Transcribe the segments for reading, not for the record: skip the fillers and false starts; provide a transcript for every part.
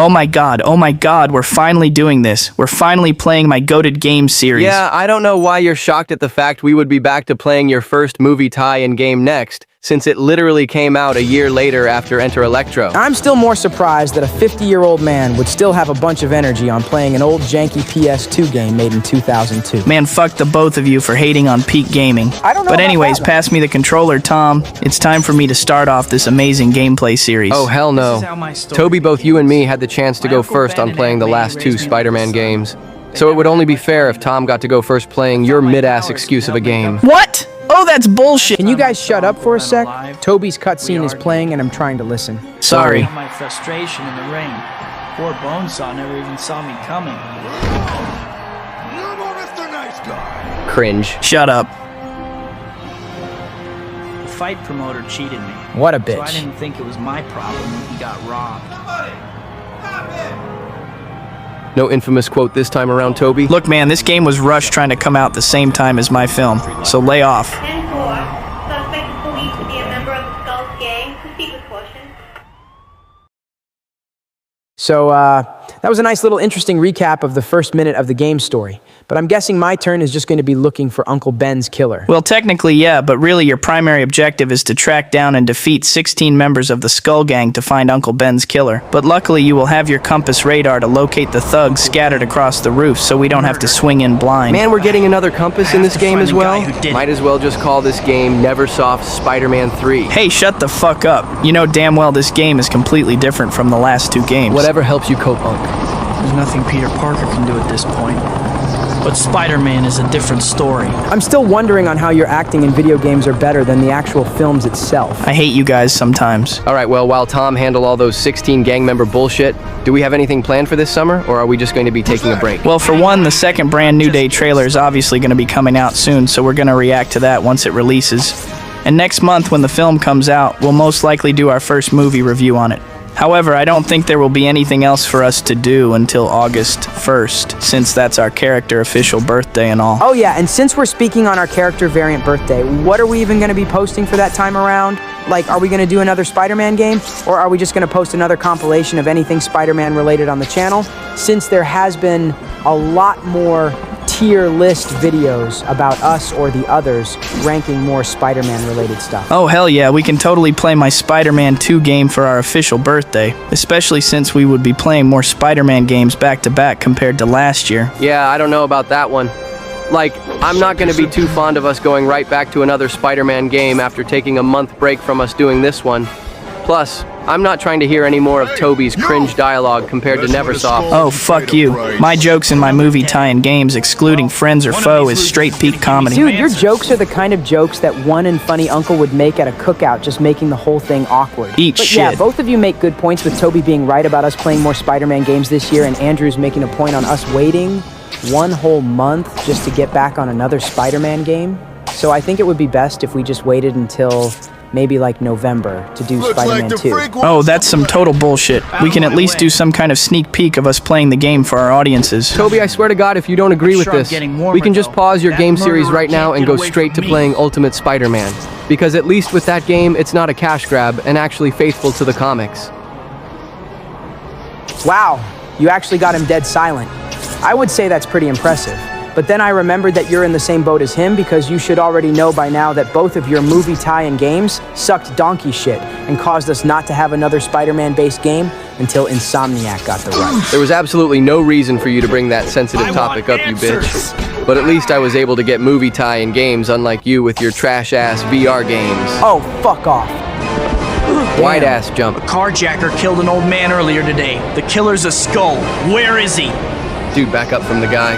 Oh my god, we're finally doing this. We're finally playing my goated game series. Yeah, I don't know why you're shocked at the fact we would be back to playing your first movie tie-in game next, since it literally came out a year later after Enter Electro. I'm still more surprised that a 50-year-old man would still have a bunch of energy on playing an old janky PS2 game made in 2002. Man, fuck the both of you for hating on peak gaming. I don't know But about anyways, that, pass me the controller, Tom. It's time for me to start off this amazing gameplay series. Oh, hell no. Toby, both you and me had the chance to go first on playing the last two Spider-Man games. So it would only be fair if Tom got to go first playing your mid-ass excuse of a game. What? Oh, that's bullshit. Can you guys shut up for a sec? Toby's cutscene is playing and I'm trying to listen. Sorry. My frustration in the rain. Poor Bonesaw never even saw me coming. Cringe. Shut up. The fight promoter cheated me. What a So I bitch. didn't think it was my problem when he got robbed. No infamous quote this time around, Toby? Look, man, this game was rushed trying to come out the same time as my film, so lay off. 10-4. Suspect is believed to be a member of the Skulls gang. Proceed with caution. So, that was a nice little interesting recap of the first minute of the game story. But I'm guessing my turn is just going to be looking for Uncle Ben's killer. Well, technically, yeah, but really your primary objective is to track down and defeat 16 members of the Skull Gang to find Uncle Ben's killer. But luckily, you will have your compass radar to locate the thugs scattered across the roof, so we don't have to swing in blind. Man, we're getting another compass in this game as well? Find the guy who did it. Might as well just call this game Neversoft Spider-Man 3. Hey, shut the fuck up. You know damn well this game is completely different from the last two games. Whatever helps you cope, Unc. There's nothing Peter Parker can do at this point. But Spider-Man is a different story. I'm still wondering on how your acting in video games are better than the actual films itself. I hate you guys sometimes. Alright, well, while Tom handled all those 16 gang member bullshit, do we have anything planned for this summer, or are we just going to be taking a break? Well, for one, the second brand New Day trailer is obviously going to be coming out soon, so we're going to react to that once it releases. And next month, when the film comes out, we'll most likely do our first movie review on it. However, I don't think there will be anything else for us to do until August 1st, since that's our character official birthday and all. Oh yeah, and since we're speaking on our character variant birthday, what are we even going to be posting for that time around? Like, are we going to do another Spider-Man game? Or are we just going to post another compilation of anything Spider-Man related on the channel? Since there has been a lot more tier list videos about us or the others ranking more Spider-Man related stuff. Oh hell yeah, we can totally play my Spider-Man 2 game for our official birthday, especially since we would be playing more Spider-Man games back to back compared to last year. Yeah, I don't know about that one. Like, I'm not going to be too fond of us going right back to another Spider-Man game after taking a month break from us doing this one. Plus, I'm not trying to hear any more of Toby's cringe dialogue compared to Neversoft. Oh fuck you. My jokes in my movie tie-in games, excluding Friends or Foe, is straight peak comedy. Dude, your jokes are the kind of jokes that one and funny uncle would make at a cookout, just making the whole thing awkward. Eat But shit. yeah, both of you make good points, with Toby being right about us playing more Spider-Man games this year, and Andrew's making a point on us waiting one whole month just to get back on another Spider-Man game. So I think it would be best if we just waited until maybe like November to do Spider-Man 2. Oh, that's some total bullshit. We can at least do some kind of sneak peek of us playing the game for our audiences. Toby, I swear to God, if you don't agree with this, we can just pause your game series right now and go straight to playing Ultimate Spider-Man. Because at least with that game, it's not a cash grab and actually faithful to the comics. Wow, you actually got him dead silent. I would say that's pretty impressive. But then I remembered that you're in the same boat as him, because you should already know by now that both of your movie tie-in games sucked donkey shit and caused us not to have another Spider-Man-based game until Insomniac got the rights. There was absolutely no reason for you to bring that sensitive topic up, you bitch. But at least I was able to get movie tie-in games, unlike you with your trash-ass VR games. Oh, fuck off. Wide-ass jump. Carjacker killed an old man earlier today. The killer's a skull. Where is he? Dude, back up from the guy.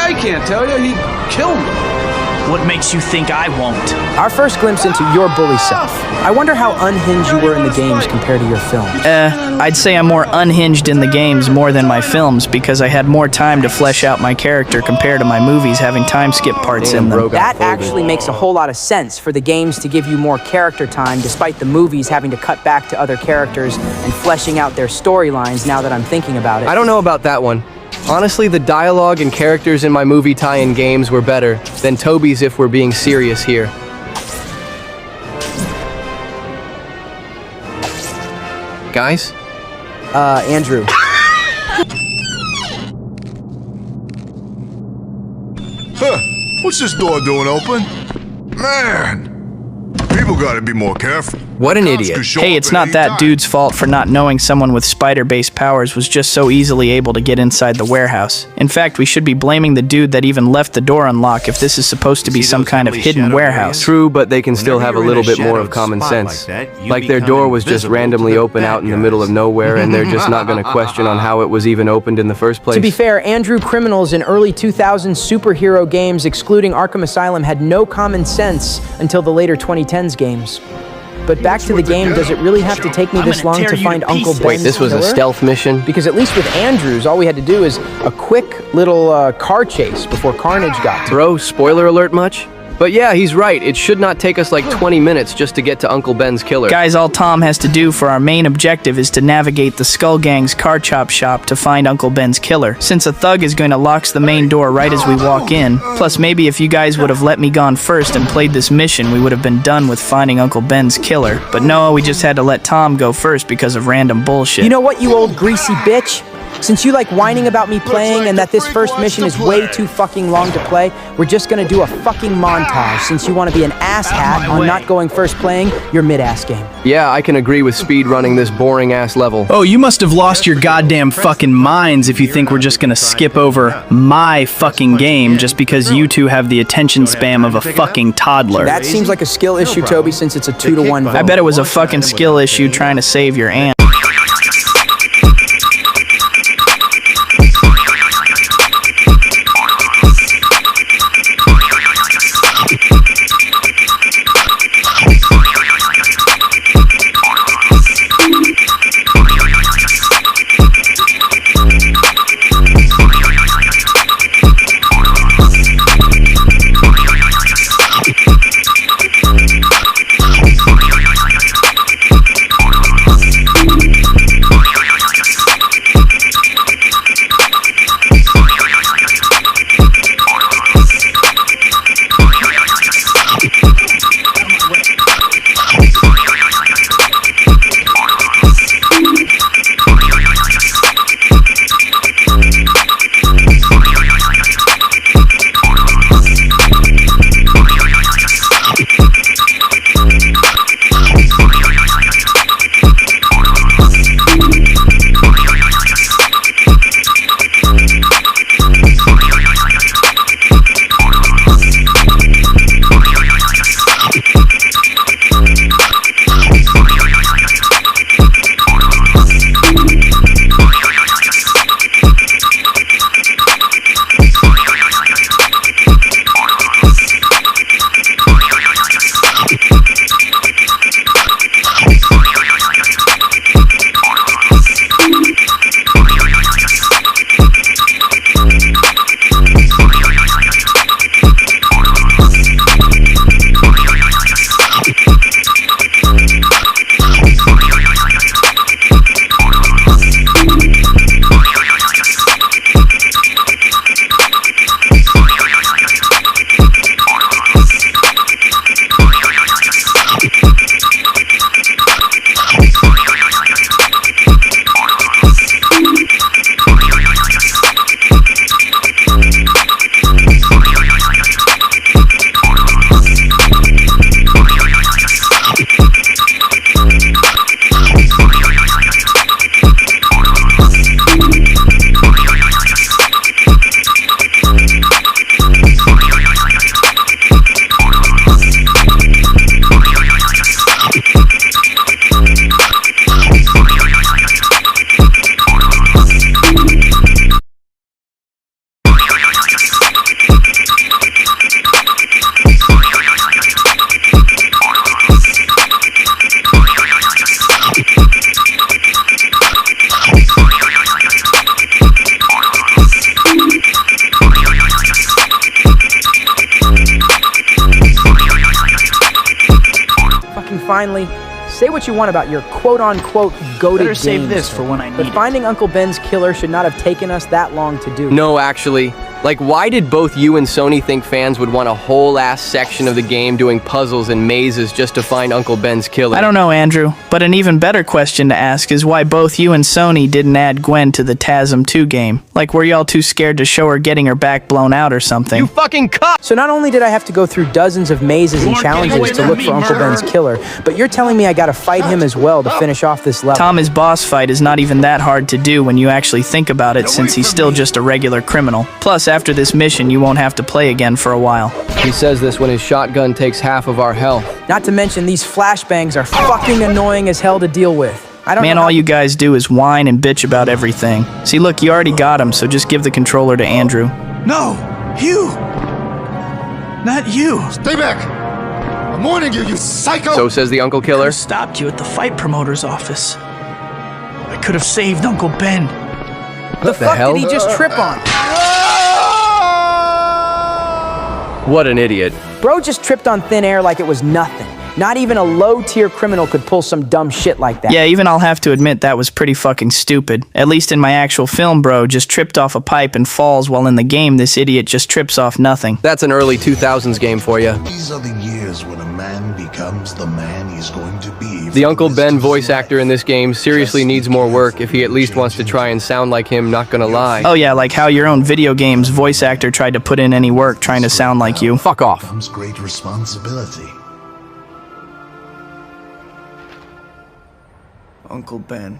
I can't tell you. He killed me. What makes you think I won't? Our first glimpse into your bully self. I wonder how unhinged you were in the games compared to your films. I'd say I'm more unhinged in the games more than my films, because I had more time to flesh out my character compared to my movies having time skip parts in them. That actually makes a whole lot of sense, for the games to give you more character time despite the movies having to cut back to other characters and fleshing out their storylines, now that I'm thinking about it. I don't know about that one. Honestly, the dialogue and characters in my movie tie-in games were better than Toby's, if we're being serious here. Andrew. Huh, what's this door doing open? Man, people gotta be more careful. What an idiot. Hey, it's not that dude's fault for not knowing someone with spider-based powers was just so easily able to get inside the warehouse. In fact, we should be blaming the dude that even left the door unlocked if this is supposed to be some kind of hidden warehouse. True, but they can still have a little bit more of common sense. Like their door was just randomly open out in the middle of nowhere, and they're just not gonna question on how it was even opened in the first place. To be fair, Andrew criminals in early 2000s superhero games, excluding Arkham Asylum, had no common sense until the later 2010s games. But back to the game, does it really have to take me this long to find Uncle Ben's Wait, this was a killer? stealth mission? Because at least with Andrews, all we had to do is a quick little car chase before Carnage got to. Bro, spoiler alert much? But yeah, he's right. It should not take us like 20 minutes just to get to Uncle Ben's killer. Guys, all Tom has to do for our main objective is to navigate the Skull Gang's car chop shop to find Uncle Ben's killer, since a thug is going to lock the main door right as we walk in. Plus, maybe if you guys would have let me gone first and played this mission, we would have been done with finding Uncle Ben's killer. But no, we just had to let Tom go first because of random bullshit. You know what, you old greasy bitch? Since you like whining about me playing and that this first mission is way too fucking long to play, we're just gonna do a fucking montage since you want to be an asshat on not going first playing your mid-ass game. Yeah, I can agree with speed running this boring-ass level. Oh, you must have lost your goddamn fucking minds if you think we're just gonna skip over my fucking game just because you two have the attention span of a fucking toddler. That seems like a skill issue, Toby, since it's a 2-to-1 vote. I bet it was a fucking skill issue trying to save your aunt. Finally, say what you want about your quote-unquote goated Better save games, this for when I but need it. finding Uncle Ben's killer should not have taken us that long to do. No, actually, Like, why did both you and Sony think fans would want a whole ass section of the game doing puzzles and mazes just to find Uncle Ben's killer? I don't know, Andrew, but an even better question to ask is why both you and Sony didn't add Gwen to the TASM 2 game. Like, were y'all too scared to show her getting her back blown out or something? You fucking cuck! So not only did I have to go through dozens of mazes and challenges to look for Uncle Ben's killer, but you're telling me I gotta fight him as well to finish off this level. Tom, his boss fight is not even that hard to do when you actually think about it, since he's still just a regular criminal. Plus, after this mission, you won't have to play again for a while. He says this when his shotgun takes half of our health. Not to mention, these flashbangs are fucking annoying as hell to deal with. I don't Man, know all you guys do is whine and bitch about everything. See, look, you already got him, so just give the controller to Andrew. No! You! Not you! Stay back! I'm warning you, you psycho! So says the Uncle Killer. Stopped you at the fight promoter's office. I could have saved Uncle Ben. the fuck hell? did he just trip on? What an idiot. Bro just tripped on thin air like it was nothing. Not even a low-tier criminal could pull some dumb shit like that. Yeah, even I'll have to admit that was pretty fucking stupid. At least in my actual film, bro just tripped off a pipe and falls, while in the game, this idiot just trips off nothing. That's an early 2000s game for you. These are the years when a man becomes the man he's going to be. The Uncle Ben voice actor in this game seriously needs more work if he at least wants to try and sound like him, not gonna lie. Oh yeah, like how your own video game's voice actor tried to put in any work trying to sound like you. Fuck off. Comes great responsibility. Uncle Ben.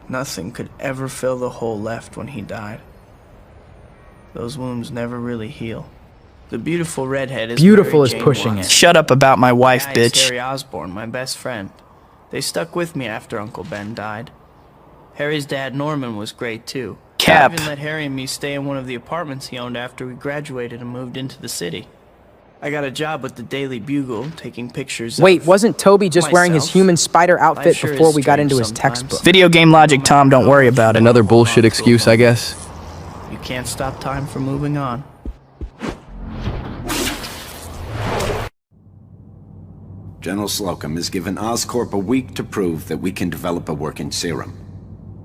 Nothing could ever fill the hole left when he died. Those wounds never really heal. The beautiful redhead is Beautiful Mary is Jane pushing Watson. it. Shut up about my wife, The guy is bitch. Harry Osborn, my best friend. They stuck with me after Uncle Ben died. Harry's dad, Norman, was great too. Cap. I even let Harry and me stay in one of the apartments he owned after we graduated and moved into the city. I got a job with the Daily Bugle, taking pictures Wait, of wasn't Toby just wearing his myself. human spider outfit Life sure before is we got strange into his sometimes. textbook? Video game logic, Tom, don't worry about it. Another bullshit excuse, I guess. You can't stop time from moving on. General Slocum has given Oscorp a week to prove that we can develop a working serum.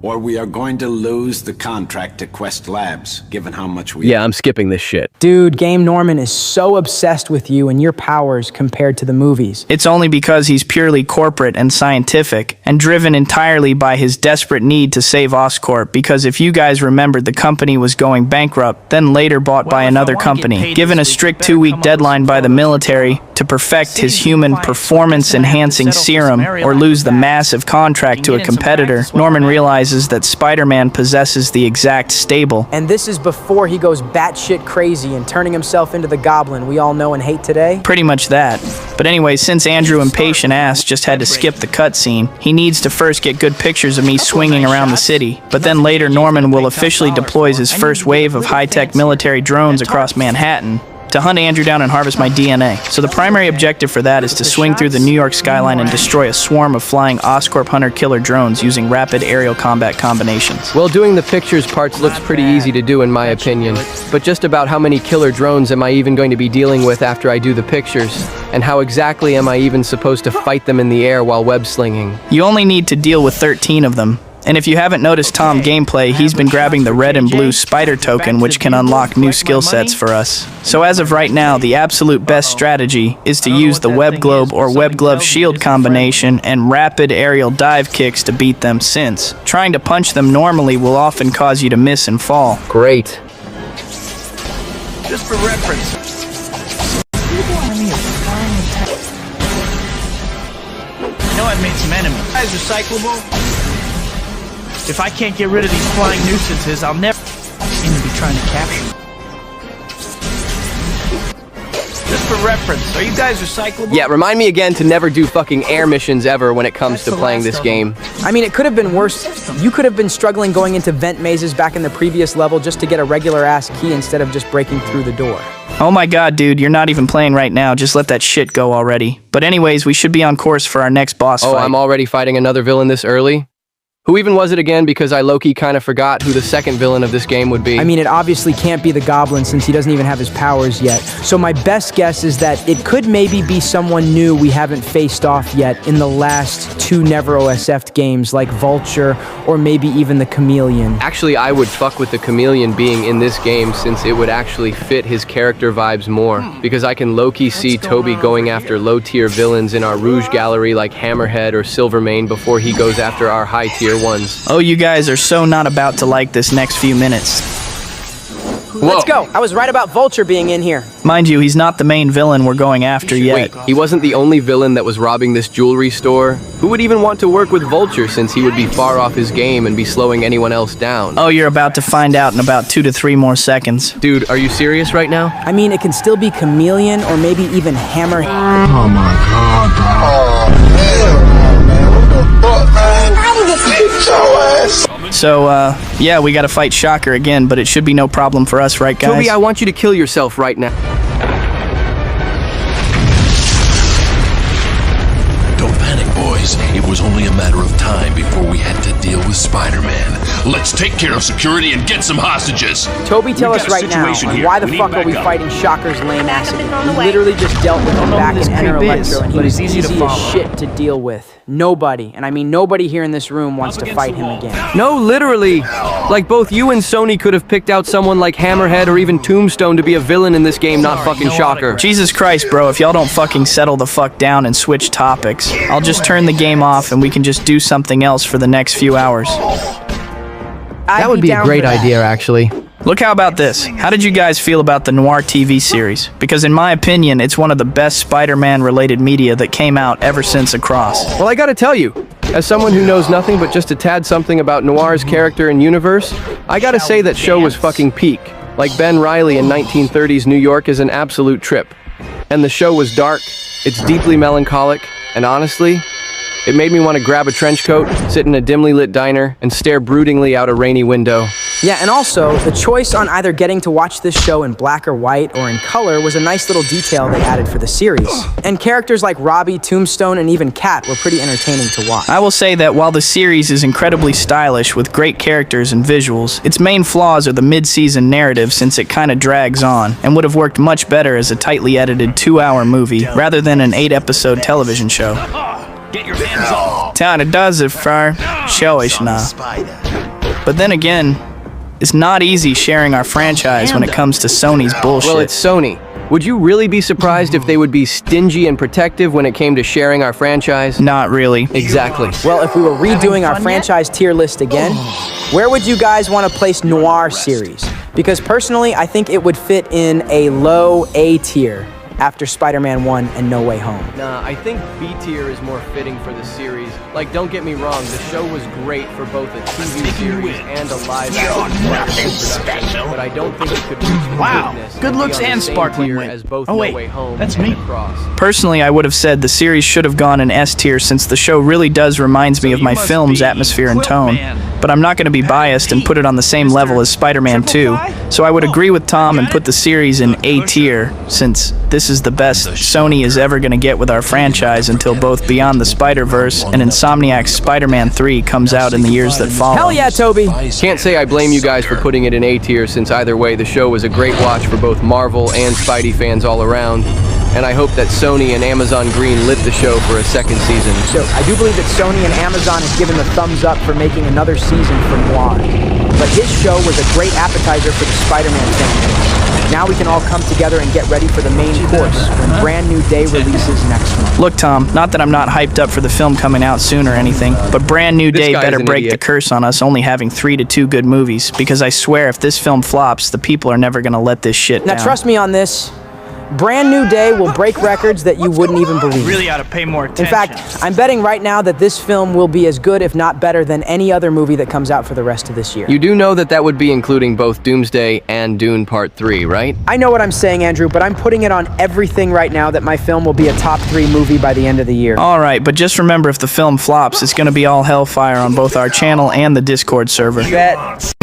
Or we are going to lose the contract to Quest Labs, given how much we... Yeah, I'm skipping this shit. Dude, Game Norman is so obsessed with you and your powers compared to the movies. It's only because he's purely corporate and scientific, and driven entirely by his desperate need to save Oscorp, because if you guys remembered, the company was going bankrupt, then later bought by another company, given a strict 2-week deadline by the military to perfect his human performance-enhancing serum, or lose the massive contract to a competitor. Norman realizes that Spider-Man possesses the exact stable. And this is before he goes batshit crazy and turning himself into the Goblin we all know and hate today? Pretty much that. But anyway, since Andrew impatient ass just had to skip the cutscene, he needs to first get good pictures of me swinging around the city. But then later Norman will officially deploy his first wave of high-tech military drones across Manhattan to hunt Andrew down and harvest my DNA. So the primary objective for that is to swing through the New York skyline and destroy a swarm of flying Oscorp hunter-killer drones using rapid aerial combat combinations. Well, doing the pictures parts looks pretty easy to do in my opinion, but just about how many killer drones am I even going to be dealing with after I do the pictures? And how exactly am I even supposed to fight them in the air while web-slinging? You only need to deal with 13 of them. And if you haven't noticed Tom gameplay, he's been grabbing the red and blue spider token, which can unlock new skill sets for us. So as of right now, the absolute best strategy is to use the web globe or web glove shield combination and rapid aerial dive kicks to beat them, since trying to punch them normally will often cause you to miss and fall. Great. Just for reference. I know I've made some enemies. Guys, recyclable? If I can't get rid of these flying nuisances, I'll never seem to be trying to capture them. Just for reference, are you guys recyclable? Yeah, remind me again to never do fucking air missions ever when it comes to playing this game. I mean, it could have been worse. You could have been struggling going into vent mazes back in the previous level just to get a regular-ass key instead of just breaking through the door. Oh my god, dude, you're not even playing right now. Just let that shit go already. But anyways, we should be on course for our next boss fight. Oh, I'm already fighting another villain this early? Who even was it again? Because I low-key kind of forgot who the second villain of this game would be. I mean, it obviously can't be the Goblin since he doesn't even have his powers yet. So my best guess is that it could maybe be someone new we haven't faced off yet in the last 2 Never OSF'd games, like Vulture or maybe even the Chameleon. Actually, I would fuck with the Chameleon being in this game since it would actually fit his character vibes more. Because I can low-key see Tobey going after low-tier villains in our Rouge gallery like Hammerhead or Silvermane before he goes after our high-tier ones. Oh, you guys are so not about to like this next few minutes. Let's go. I was right about Vulture being in here. Mind you, he's not the main villain we're going after yet. Wait, he wasn't the only villain that was robbing this jewelry store? Who would even want to work with Vulture since he would be far off his game and be slowing anyone else down? Oh, you're about to find out in about 2 to 3 more seconds. Dude, are you serious right now? I mean, it can still be Chameleon or maybe even Hammerhead. Oh my god, bro. So, yeah, we gotta fight Shocker again, but it should be no problem for us, right, guys? Tobey, I want you to kill yourself right now. Don't panic, boys. It was only a matter of time before we had to deal with Spider-Man. Let's take care of security and get some hostages. Tobey, tell us right now, why the fuck are we fighting Shocker's lame ass again? We literally just dealt with him back in Enter Electro, and he was easy as shit to deal with. Nobody, and I mean nobody here in this room wants to fight him again. No, literally. Like both you and Sony could have picked out someone like Hammerhead or even Tombstone to be a villain in this game, not fucking Shocker. Jesus Christ, bro, if y'all don't fucking settle the fuck down and switch topics, I'll just turn the game off and we can just do something else for the next few hours. That would be a great idea, actually. Look, how about this? How did you guys feel about the Noir TV series? Because in my opinion, it's one of the best Spider-Man related media that came out ever since Across. Well, I gotta tell you, as someone who knows nothing but just a tad something about Noir's character and universe, I gotta say that show was fucking peak. Like Ben Reilly in 1930s New York is an absolute trip. And the show was dark, it's deeply melancholic, and honestly, it made me want to grab a trench coat, sit in a dimly lit diner, and stare broodingly out a rainy window. Yeah, and also, the choice on either getting to watch this show in black or white or in color was a nice little detail they added for the series. And characters like Robbie, Tombstone, and even Cat were pretty entertaining to watch. I will say that while the series is incredibly stylish with great characters and visuals, its main flaws are the mid-season narrative since it kinda drags on, and would have worked much better as a tightly edited 2-hour movie rather than an 8-episode television show. Get your hands off. Kinda does it for showish now. But then again, it's not easy sharing our franchise when it comes to Sony's bullshit. Well, it's Sony. Would you really be surprised if they would be stingy and protective when it came to sharing our franchise? Not really. Exactly. Well, if we were redoing our franchise tier list again, where would you guys want to place Noir series? Because personally, I think it would fit in a low A tier after Spider-Man 1 and No Way Home. Nah, I think B tier is more fitting for the series. Like, don't get me wrong, the show was great for both a TV series and a live action production, but I don't think it could reach the greatness Good looks be on the and same sparkling tier wit. as both Oh, No wait, Way Home that's and me. Across. Personally, I would have said the series should have gone in S tier since the show really does reminds me of my film's atmosphere and tone. But I'm not going to be biased and put it on the same level as Spider-Man 2, so I would agree with Tom and put the series in A tier since this is the best Sony is ever going to get with our franchise until both Beyond the Spider-Verse and Insomniac's Spider-Man 3 comes out in the years that follow. Hell yeah, Tobey! Can't say I blame you guys for putting it in A tier since either way the show was a great watch for both Marvel and Spidey fans all around. And I hope that Sony and Amazon Green lit the show for a second season. So, I do believe that Sony and Amazon have given the thumbs up for making another season for Noir. But his show was a great appetizer for the Spider-Man fans. Now we can all come together and get ready for the main course when Brand New Day releases next month. Look, Tom, not that I'm not hyped up for the film coming out soon or anything, but Brand New Day better break the curse on us only having 3 to 2 good movies, because I swear if this film flops, the people are never gonna let this shit down. Now trust me on this. Brand New Day will break records that you wouldn't even believe. Really ought to pay more attention. In fact, I'm betting right now that this film will be as good, if not better, than any other movie that comes out for the rest of this year. You do know that that would be including both Doomsday and Dune Part 3, right? I know what I'm saying, Andrew, but I'm putting it on everything right now that my film will be a top 3 movie by the end of the year. Alright, but just remember if the film flops, it's gonna be all hellfire on both our channel and the Discord server. Bet.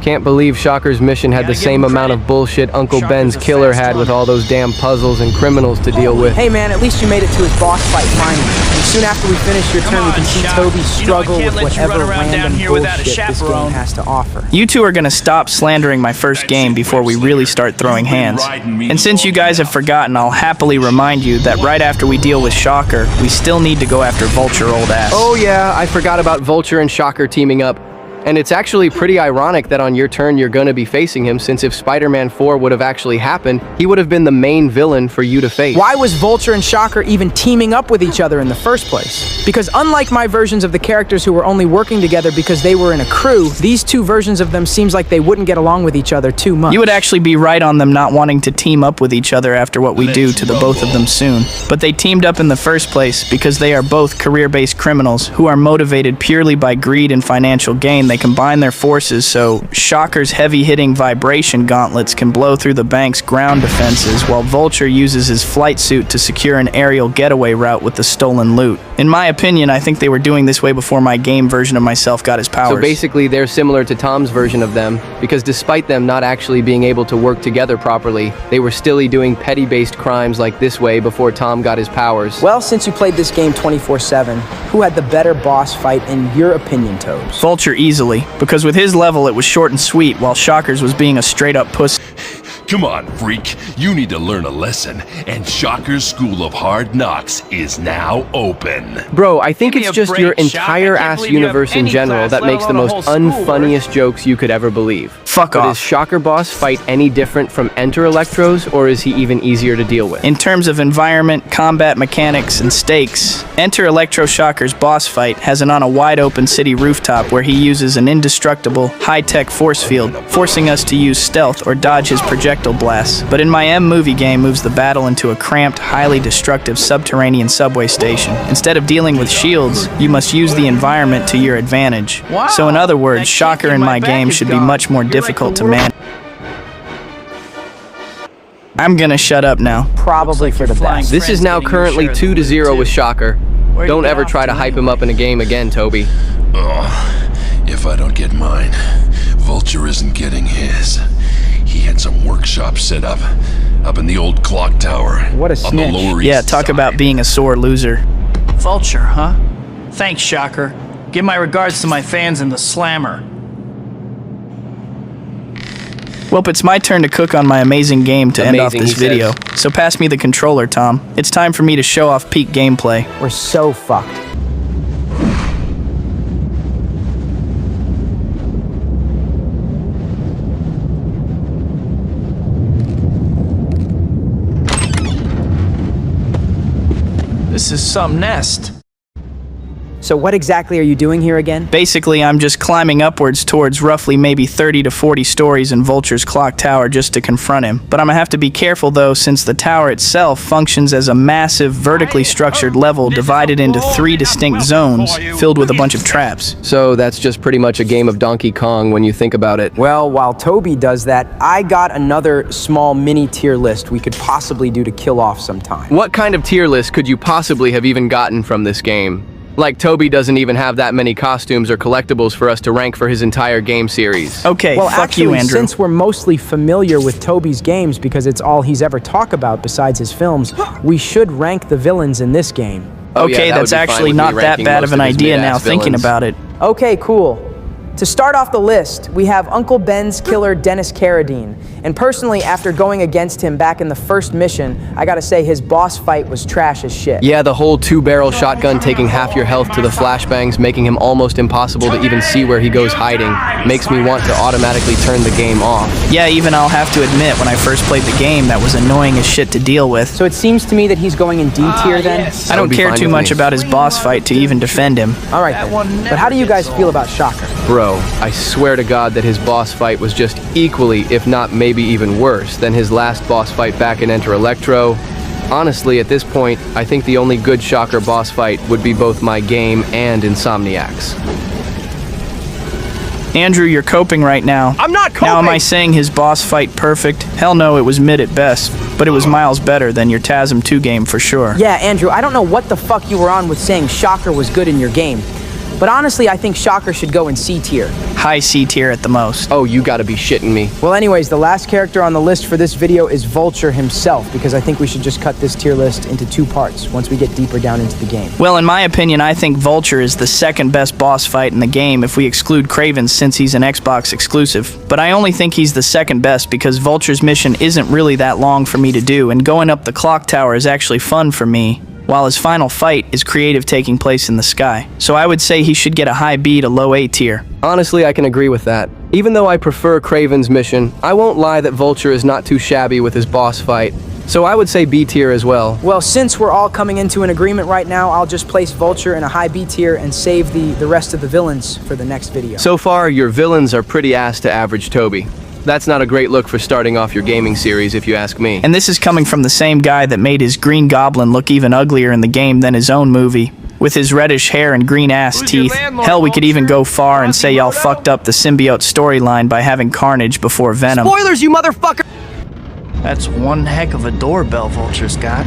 Can't believe Shocker's mission had the same amount of bullshit Uncle Ben's killer had with all those damn puzzles and criminals to deal with. Hey man, at least you made it to his boss fight finally. And soon after we finish your turn, we can see Tobey struggle with whatever random bullshit this game has to offer. You two are gonna stop slandering my first game before we really start throwing hands. And since you guys have forgotten, I'll happily remind you that right after we deal with Shocker, we still need to go after Vulture, old ass. Oh yeah, I forgot about Vulture and Shocker teaming up. And it's actually pretty ironic that on your turn you're gonna be facing him, since if Spider-Man 4 would have actually happened, he would have been the main villain for you to face. Why was Vulture and Shocker even teaming up with each other in the first place? Because unlike my versions of the characters who were only working together because they were in a crew, these two versions of them seems like they wouldn't get along with each other too much. You would actually be right on them not wanting to team up with each other after what we do to the both of them soon. But they teamed up in the first place because they are both career-based criminals who are motivated purely by greed and financial gain. They combine their forces so Shocker's heavy-hitting vibration gauntlets can blow through the bank's ground defenses, while Vulture uses his flight suit to secure an aerial getaway route with the stolen loot. In my opinion, I think they were doing this way before my game version of myself got his powers. So basically they're similar to Tom's version of them, because despite them not actually being able to work together properly, they were still doing petty-based crimes like this way before Tom got his powers. Well, since you played this game 24/7, who had the better boss fight in your opinion, Tobes? Vulture easily, because with his level it was short and sweet, while Shocker's was being a straight-up puss. Come on, freak. You need to learn a lesson, and Shocker's School of Hard Knocks is now open. Bro, I think it's just your entire ass universe in general that makes the most unfunniest jokes you could ever believe. Fuck off. Is Shocker boss fight any different from Enter Electro's, or is he even easier to deal with? In terms of environment, combat mechanics, and stakes, Enter Electro Shocker's boss fight has it on a wide-open city rooftop where he uses an indestructible, high-tech force field, forcing us to use stealth or dodge his projectile blasts. But in my M-Movie game moves the battle into a cramped, highly destructive subterranean subway station. Instead of dealing with shields, you must use the environment to your advantage. So in other words, Shocker in my game should be much more difficult to manage. I'm gonna shut up now. Probably for the best. This is now currently 2-0 with Shocker. Don't ever try to hype him up in a game again, Tobey. Oh, if I don't get mine, Vulture isn't getting his. He had some workshop set up in the old clock tower. What a on the snitch. Lower Yeah, East talk Side. about being a sore loser. Vulture, huh? Thanks, Shocker. Give my regards to my fans in the Slammer. Well, it's my turn to cook on my amazing game to end off Amazing, this he says. video. So pass me the controller, Tom. It's time for me to show off peak gameplay. We're so fucked. This is some nest. So what exactly are you doing here again? Basically, I'm just climbing upwards towards roughly maybe 30 to 40 stories in Vulture's clock tower just to confront him. But I'm gonna have to be careful though, since the tower itself functions as a massive vertically structured level divided into 3 distinct zones filled with a bunch of traps. So that's just pretty much a game of Donkey Kong when you think about it. Well, while Tobey does that, I got another small mini tier list we could possibly do to kill off sometime. What kind of tier list could you possibly have even gotten from this game? Like, Tobey doesn't even have that many costumes or collectibles for us to rank for his entire game series. Okay, Well, fuck actually, you, Andrew. since we're mostly familiar with Tobey's games because it's all he's ever talked about besides his films, we should rank the villains in this game. Oh, yeah, Okay, that that's would be fine actually with me not that ranking bad most of an his idea now mid-ass thinking villains. about it. Okay, cool. To start off the list, we have Uncle Ben's killer, Dennis Carradine. And personally, after going against him back in the first mission, I gotta say his boss fight was trash as shit. Yeah, the whole 2-barrel shotgun taking half your health to the flashbangs, making him almost impossible to even see where he goes hiding, makes me want to automatically turn the game off. Yeah, even I'll have to admit, when I first played the game, that was annoying as shit to deal with. So it seems to me that he's going in D tier then? I don't care too much about his boss fight to even defend him. Alright then. But how do you guys feel about Shocker? Bro, I swear to God that his boss fight was just equally, if not maybe even worse, than his last boss fight back in Enter Electro. Honestly, at this point, I think the only good Shocker boss fight would be both my game and Insomniac's. Andrew, you're coping right now. I'm not coping! Now am I saying his boss fight perfect? Hell no, it was mid at best, but it was miles better than your TASM 2 game for sure. Yeah, Andrew, I don't know what the fuck you were on with saying Shocker was good in your game. But honestly, I think Shocker should go in C tier. high C tier at the most. Oh, you gotta be shitting me. Well, anyways, the last character on the list for this video is Vulture himself, because I think we should just cut this tier list into 2 parts once we get deeper down into the game. Well, in my opinion, I think Vulture is the second best boss fight in the game if we exclude Kraven's since he's an Xbox exclusive. But I only think he's the second best because Vulture's mission isn't really that long for me to do, and going up the clock tower is actually fun for me, while his final fight is creative, taking place in the sky. So I would say he should get a high B to low A tier. Honestly, I can agree with that. Even though I prefer Kraven's mission, I won't lie that Vulture is not too shabby with his boss fight. So I would say B tier as well. Well, since we're all coming into an agreement right now, I'll just place Vulture in a high B tier and save the rest of the villains for the next video. So far, your villains are pretty ass to average Tobey. That's not a great look for starting off your gaming series, if you ask me. And this is coming from the same guy that made his Green Goblin look even uglier in the game than his own movie, with his reddish hair and green-ass teeth. Hell, we could even go far and say y'all fucked up the symbiote storyline by having Carnage before Venom. Spoilers, you motherfucker! That's one heck of a doorbell Vulture's got.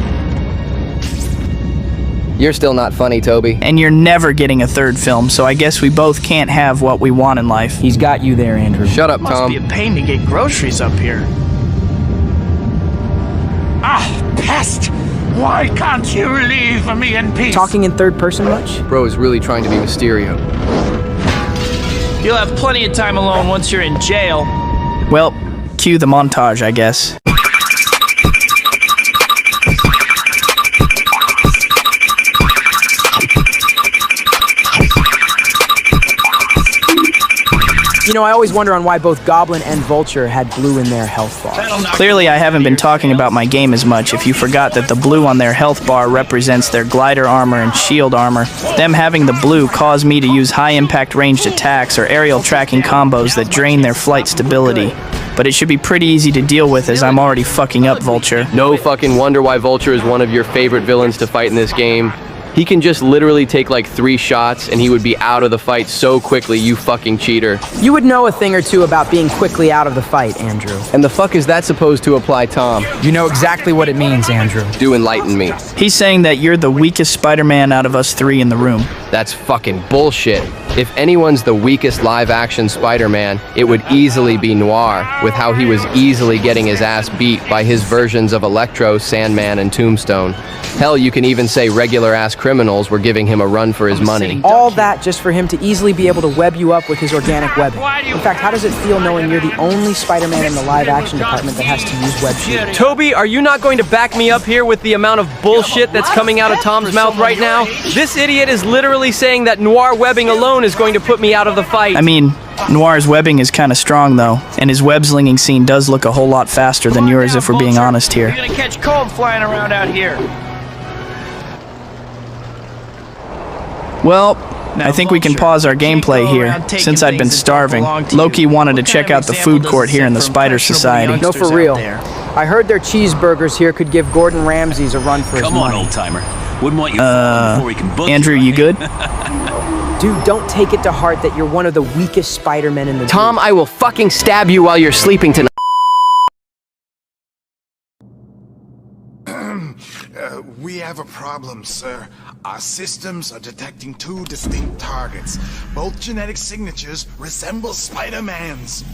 You're still not funny, Tobey. And you're never getting a third film, so I guess we both can't have what we want in life. He's got you there, Andrew. Shut up, Must Tom. be a pain to get groceries up here. Ah, pest! Why can't you leave me in peace? Talking in third person much? Bro is really trying to be Mysterio. You'll have plenty of time alone once you're in jail. Well, cue the montage, I guess. You know, I always wonder on why both Goblin and Vulture had blue in their health bar. Clearly, I haven't been talking about my game as much if you forgot that the blue on their health bar represents their glider armor and shield armor. Them having the blue caused me to use high-impact ranged attacks or aerial tracking combos that drain their flight stability. But it should be pretty easy to deal with as I'm already fucking up Vulture. No fucking wonder why Vulture is one of your favorite villains to fight in this game. He can just literally take like 3 shots and he would be out of the fight so quickly, you fucking cheater. You would know a thing or two about being quickly out of the fight, Andrew. And the fuck is that supposed to apply, Tom? You know exactly what it means, Andrew. Do enlighten me. He's saying that you're the weakest Spider-Man out of us 3 in the room. That's fucking bullshit. If anyone's the weakest live-action Spider-Man, it would easily be Noir, with how he was easily getting his ass beat by his versions of Electro, Sandman, and Tombstone. Hell, you can even say regular-ass criminals were giving him a run for his money. All that just for him to easily be able to web you up with his organic webbing. In fact, how does it feel knowing you're the only Spider-Man in the live-action department that has to use web shooting? Tobey, are you not going to back me up here with the amount of bullshit that's coming out of Tom's mouth right now? This idiot is literally saying that Noir webbing alone is going to put me out of the fight. I mean, Noir's webbing is kind of strong though, and his web-slinging scene does look a whole lot faster than yours if we're being honest here. You're gonna catch comb flying around out here. Well, I think we can pause our gameplay here, since I'd been starving. Loki wanted to check out the food court here in the Spider Society. No, for real. I heard their cheeseburgers here could give Gordon Ramsay's a run for his money. Come on, old-timer. Wouldn't want you before we can book Andrew, you good? Dude, don't take it to heart that you're one of the weakest Spider-Men in the Tom, group. I will fucking stab you while you're sleeping tonight. We have a problem, sir. Our systems are detecting 2 distinct targets. Both genetic signatures resemble Spider-Man's.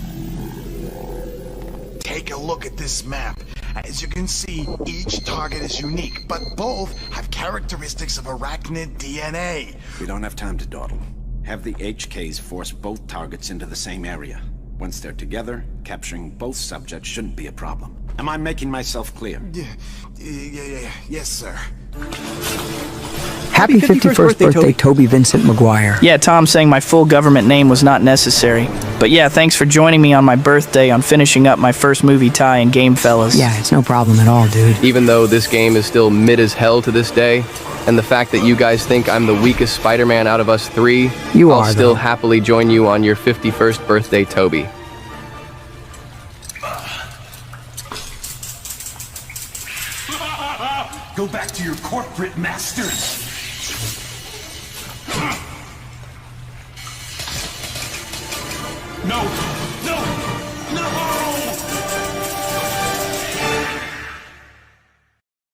Take a look at this map. As you can see, each target is unique, but both have characteristics of arachnid DNA. We don't have time to dawdle. Have the HKs force both targets into the same area. Once they're together, capturing both subjects shouldn't be a problem. Am I making myself clear? Yes, sir. Happy 51st birthday, Tobey Vincent Maguire. Yeah, Tom saying my full government name was not necessary. But yeah, thanks for joining me on my birthday on finishing up my first movie tie in Game Fellas. Yeah, it's no problem at all, dude. Even though this game is still mid as hell to this day, and the fact that you guys think I'm the weakest Spider-Man out of us 3, I'll still happily join you on your 51st birthday, Tobey. Go back to your corporate masters. No! No! No!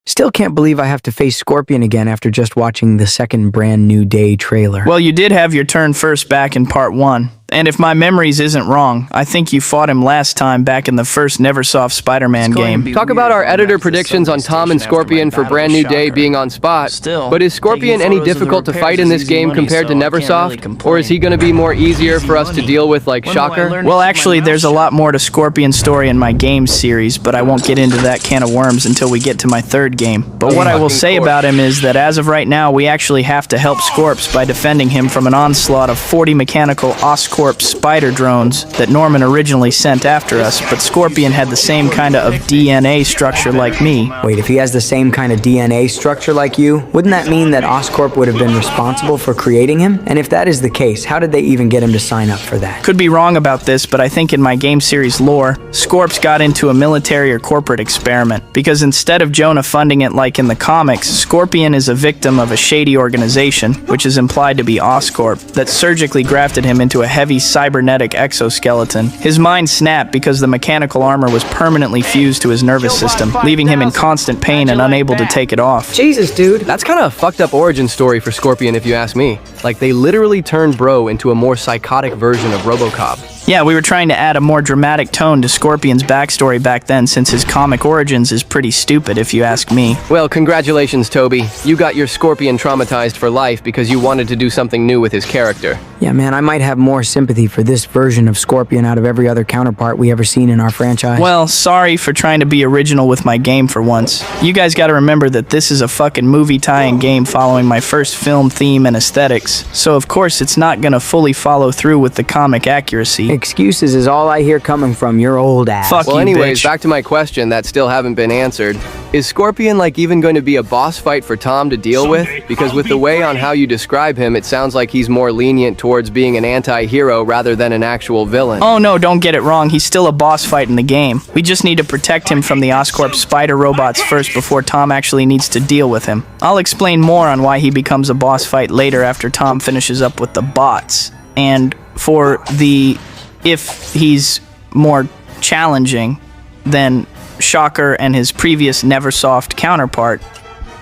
Still can't believe I have to face Scorpion again after just watching the second Brand New Day trailer. Well, you did have your turn first back in part 1. And if my memories isn't wrong, I think you fought him last time back in the first Neversoft Spider-Man game. Talk about our editor predictions on Tom and Scorpion for Brand New Day being on spot. But is Scorpion any difficult to fight in this game compared to Neversoft? Or is he going to be more easier for us to deal with like Shocker? Well, actually, there's a lot more to Scorpion's story in my game series, but I won't get into that can of worms until we get to my third game. But what I will say about him is that as of right now, we actually have to help Scorps by defending him from an onslaught of 40 mechanical Oscorp spider drones that Norman originally sent after us, but Scorpion had the same kind of DNA structure like me. Wait, if he has the same kind of DNA structure like you, wouldn't that mean that Oscorp would have been responsible for creating him? And if that is the case, how did they even get him to sign up for that? Could be wrong about this, but I think in my game series lore, Scorps got into a military or corporate experiment, because instead of Jonah funding it like in the comics, Scorpion is a victim of a shady organization, which is implied to be Oscorp, that surgically grafted him into a heavy cybernetic exoskeleton. His mind snapped because the mechanical armor was permanently fused to his nervous system, leaving him in constant pain and unable to take it off. Jesus, dude. That's kind of a fucked up origin story for Scorpion if you ask me. Like, they literally turned Bro into a more psychotic version of RoboCop. Yeah, we were trying to add a more dramatic tone to Scorpion's backstory back then since his comic origins is pretty stupid if you ask me. Well, congratulations, Tobey. You got your Scorpion traumatized for life because you wanted to do something new with his character. Yeah, man, I might have more sympathy for this version of Scorpion out of every other counterpart we ever seen in our franchise. Well, sorry for trying to be original with my game for once. You guys gotta remember that this is a fucking movie tie-in game following my first film theme and aesthetics, so of course it's not gonna fully follow through with the comic accuracy. Excuses is all I hear coming from your old ass. Fuck well, you, anyways, bitch. back to my question that still haven't been answered. Is Scorpion like even going to be a boss fight for Tom to deal with? Because with the way on how you describe him, it sounds like he's more lenient towards being an anti-hero rather than an actual villain. Oh no, don't get it wrong, he's still a boss fight in the game. We just need to protect him from the Oscorp spider robots first before Tom actually needs to deal with him. I'll explain more on why he becomes a boss fight later after Tom finishes up with the bots. And for the... if he's more challenging than Shocker and his previous Neversoft counterpart,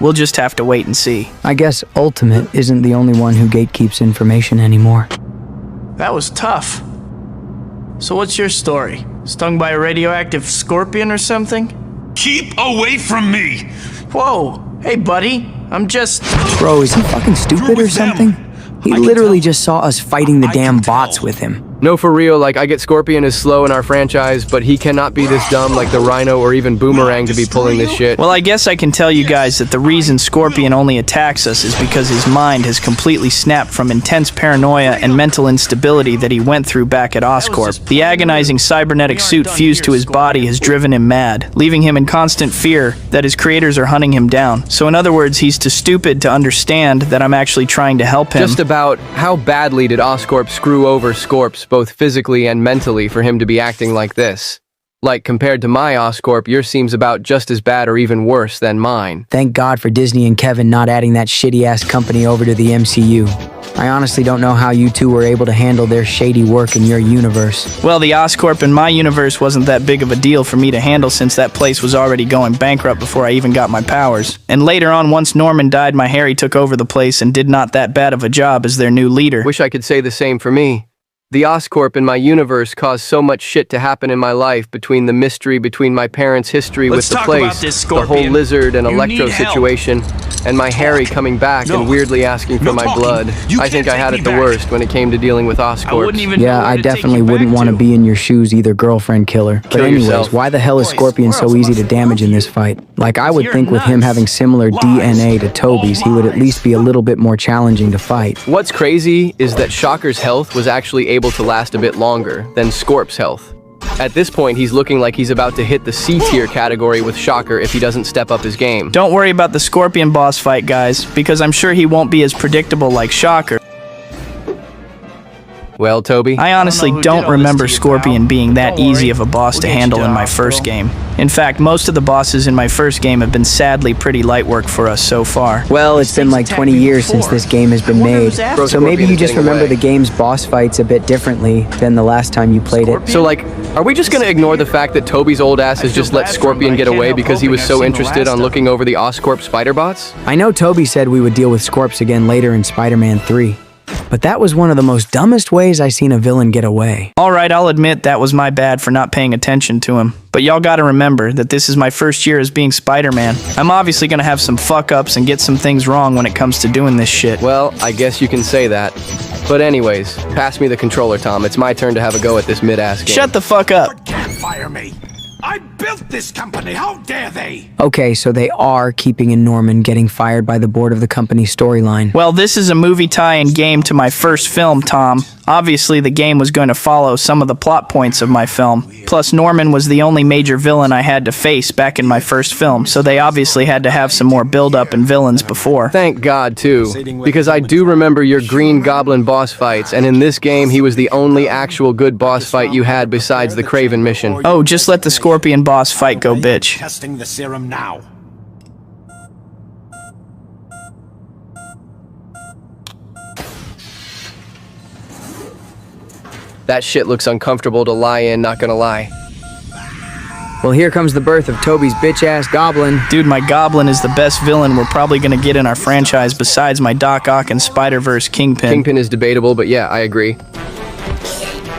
we'll just have to wait and see. I guess Ultimate isn't the only one who gatekeeps information anymore. That was tough. So what's your story? Stung by a radioactive scorpion or something? Keep away from me! Whoa! Hey, buddy. I'm just... Bro, is he fucking stupid or something? He literally just saw us fighting the damn bots with him. No, for real, like, I get Scorpion is slow in our franchise, but he cannot be this dumb like the Rhino or even Boomerang to be pulling this shit. Well, I guess I can tell you guys that the reason Scorpion only attacks us is because his mind has completely snapped from intense paranoia and mental instability that he went through back at Oscorp. The agonizing cybernetic suit fused to his body has driven him mad, leaving him in constant fear that his creators are hunting him down. So in other words, he's too stupid to understand that I'm actually trying to help him. Just about how badly did Oscorp screw over Scorps both physically and mentally for him to be acting like this? Like, compared to my Oscorp, yours seems about just as bad or even worse than mine. Thank God for Disney and Kevin not adding that shitty-ass company over to the MCU. I honestly don't know how you two were able to handle their shady work in your universe. Well, the Oscorp in my universe wasn't that big of a deal for me to handle since that place was already going bankrupt before I even got my powers. And later on, once Norman died, my Harry took over the place and did not that bad of a job as their new leader. Wish I could say the same for me. The Oscorp in my universe caused so much shit to happen in my life between the mystery between my parents' history with the place, the whole lizard and Electro situation, and my Harry coming back and weirdly asking for my blood. I think I had it the worst when it came to dealing with Oscorp. Yeah, I definitely wouldn't want to be in your shoes either, girlfriend killer. But anyways, why the hell is Scorpion so easy to damage in this fight? Like, I would think with him having similar DNA to Tobey's, he would at least be a little bit more challenging to fight. What's crazy is that Shocker's health was actually able to last a bit longer than Scorp's health. At this point, he's looking like he's about to hit the C-tier category with Shocker if he doesn't step up his game. Don't worry about the Scorpion boss fight, guys, because I'm sure he won't be as predictable like Shocker. Well, Tobey? I honestly don't remember Scorpion being that easy of a boss to handle in my first game. In fact, most of the bosses in my first game have been sadly pretty light work for us so far. Well, it's been like 20 years since this game has been made, so maybe you just remember the game's boss fights a bit differently than the last time you played it. So, like, are we just gonna ignore the fact that Tobey's old ass has just let Scorpion get away because he was so interested on looking over the Oscorp spider bots? I know Tobey said we would deal with Scorps again later in Spider-Man 3. but that was one of the most dumbest ways I seen a villain get away. Alright, I'll admit that was my bad for not paying attention to him. But y'all gotta remember that this is my first year as being Spider-Man. I'm obviously gonna have some fuck-ups and get some things wrong when it comes to doing this shit. Well, I guess you can say that. But anyways, pass me the controller, Tom. It's my turn to have a go at this mid-ass game. Shut the fuck up. Can't fire me. I built this company. How dare they? Okay, so they are keeping in Norman getting fired by the board of the company storyline. Well, this is a movie tie-in game to my first film, Tom. Obviously, the game was going to follow some of the plot points of my film. Plus, Norman was the only major villain I had to face back in my first film, so they obviously had to have some more build-up and villains before. Thank God, too, because I do remember your Green Goblin boss fights, and in this game, he was the only actual good boss fight you had besides the Kraven mission. Oh, just let the Scorpion boss fight go, bitch. Testing the serum now. That shit looks uncomfortable to lie in, not gonna lie. Well, here comes the birth of Tobey's bitch-ass Goblin. Dude, my Goblin is the best villain we're probably gonna get in our franchise besides my Doc Ock and Spider-Verse Kingpin. Kingpin is debatable, but yeah, I agree.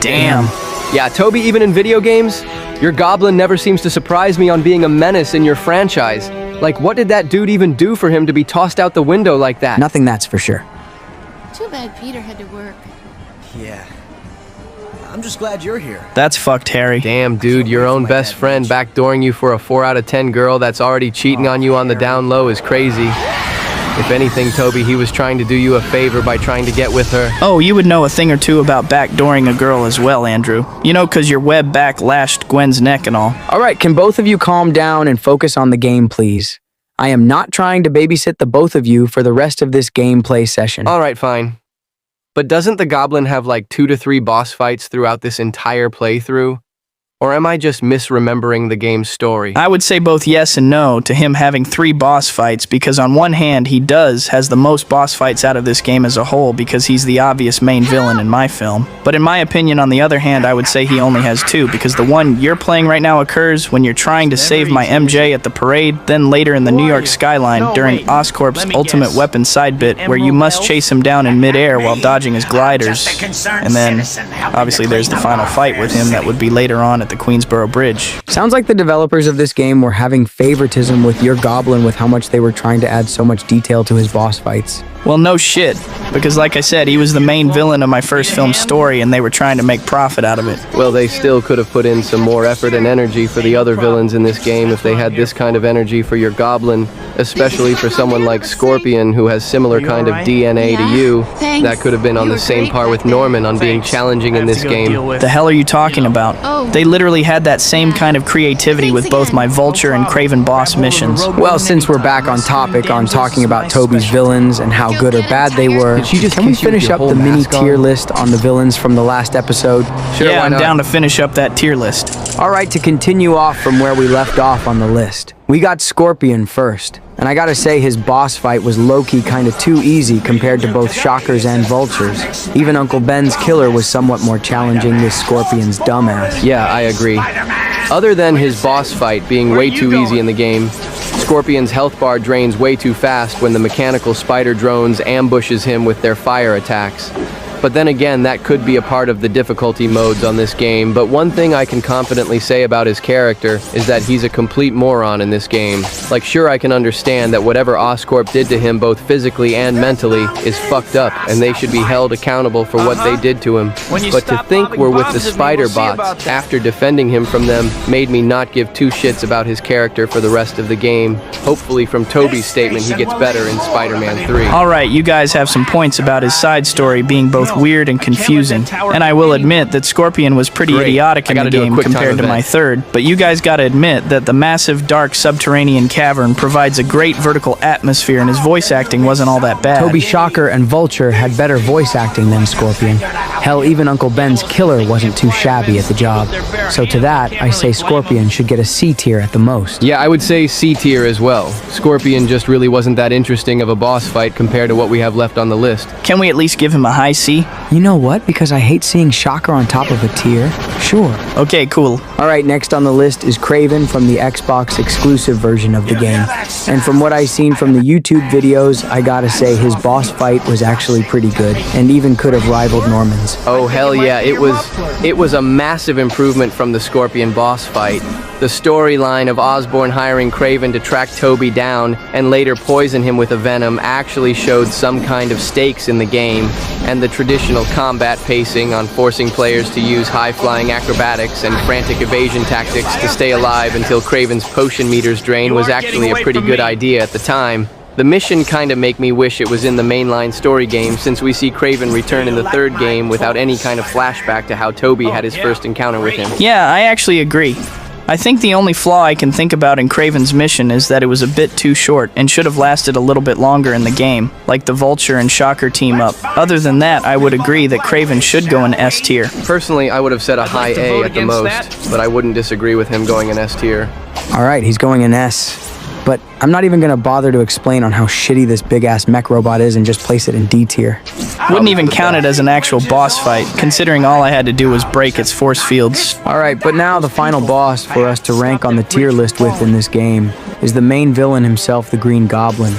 Damn. Yeah, Tobey, even in video games, your Goblin never seems to surprise me on being a menace in your franchise. Like, what did that dude even do for him to be tossed out the window like that? Nothing, that's for sure. Too bad Peter had to work. Yeah. I'm just glad you're here. That's fucked, Harry. Damn, dude, your own best friend backdooring you for a 4 out of 10 girl that's already cheating on you on the down low is crazy. If anything, Tobey, he was trying to do you a favor by trying to get with her. Oh, you would know a thing or two about backdooring a girl as well, Andrew. You know, 'cause your web back lashed Gwen's neck and all. All right, can both of you calm down and focus on the game, please? I am not trying to babysit the both of you for the rest of this gameplay session. All right, fine. But doesn't the Goblin have like 2 to 3 boss fights throughout this entire playthrough? Or am I just misremembering the game's story? I would say both yes and no to him having 3 boss fights, because on one hand, he has the most boss fights out of this game as a whole because he's the obvious main villain in my film. But in my opinion, on the other hand, I would say he only has 2, because the one you're playing right now occurs when you're trying to save my MJ at the parade, then later in the New York skyline during Oscorp's Ultimate Weapon side bit, where you must chase him down in midair while dodging his gliders. And then, obviously, there's the final fight with him that would be later on at the Queensboro Bridge. Sounds like the developers of this game were having favoritism with your Goblin with how much they were trying to add so much detail to his boss fights. Well, no shit, because like I said, he was the main villain of my first film story and they were trying to make profit out of it. Well, they still could have put in some more effort and energy for the other villains in this game if they had this kind of energy for your Goblin, especially for someone like Scorpion who has similar kind of DNA to you. That could have been on the same par with Norman on being challenging in this game. The hell are you talking about? They literally had that same kind of creativity with both my Vulture and Kraven boss missions. Well, since we're back on topic on talking about Tobey's villains and how good or bad they were, can we finish up the mini tier list on the villains from the last episode? Sure, yeah, I'm down to finish up that tier list. Alright, to continue off from where we left off on the list. We got Scorpion first, and I gotta say his boss fight was low-key kinda too easy compared to both Shockers and Vultures. Even Uncle Ben's killer was somewhat more challenging than Scorpion's dumbass. Yeah, I agree. Other than his boss fight being way too easy in the game, Scorpion's health bar drains way too fast when the mechanical spider drones ambushes him with their fire attacks. But then again, that could be a part of the difficulty modes on this game, but one thing I can confidently say about his character is that he's a complete moron in this game. Like, sure, I can understand that whatever Oscorp did to him both physically and mentally is fucked up, and they should be held accountable for what they did to him. But to think we're with the spider bots after defending him from them made me not give 2 shits about his character for the rest of the game. Hopefully from Tobey's statement he gets better in Spider-Man 3. Alright, you guys have some points about his side story being both weird and confusing, and I will admit that Scorpion was pretty idiotic in the game compared to my third, but you guys gotta admit that the massive dark subterranean cavern provides a great vertical atmosphere and his voice acting wasn't all that bad. Tobey, Shocker, and Vulture had better voice acting than Scorpion. Hell, even Uncle Ben's killer wasn't too shabby at the job. So to that, I say Scorpion should get a C tier at the most. Yeah, I would say C tier as well. Scorpion just really wasn't that interesting of a boss fight compared to what we have left on the list. Can we at least give him a high C? Toby? You know what? Because I hate seeing Shocker on top of a tier. Sure. Okay, cool. Alright, next on the list is Kraven from the Xbox exclusive version of the game. And from what I've seen from the YouTube videos, I gotta say his boss fight was actually pretty good, and even could have rivaled Norman's. Oh hell yeah, it was a massive improvement from the Scorpion boss fight. The storyline of Osborn hiring Kraven to track Tobey down and later poison him with a venom actually showed some kind of stakes in the game, and the traditional combat pacing on forcing players to use high-flying acrobatics and frantic evasion tactics to stay alive until Kraven's potion meters drain was actually a pretty good idea at the time. The mission kinda make me wish it was in the mainline story game, since we see Kraven return in the third game without any kind of flashback to how Tobey had his first encounter with him. Yeah, I actually agree. I think the only flaw I can think about in Kraven's mission is that it was a bit too short and should have lasted a little bit longer in the game, like the Vulture and Shocker team up. Other than that, I would agree that Kraven should go in S tier. Personally, I would have said a high A at the most, but I wouldn't disagree with him going in S tier. Alright, he's going in S. But I'm not even gonna bother to explain on how shitty this big-ass mech robot is and just place it in D tier. Wouldn't even count it as an actual boss fight, considering all I had to do was break its force fields. Alright, but now the final boss for us to rank on the tier list with in this game is the main villain himself, the Green Goblin.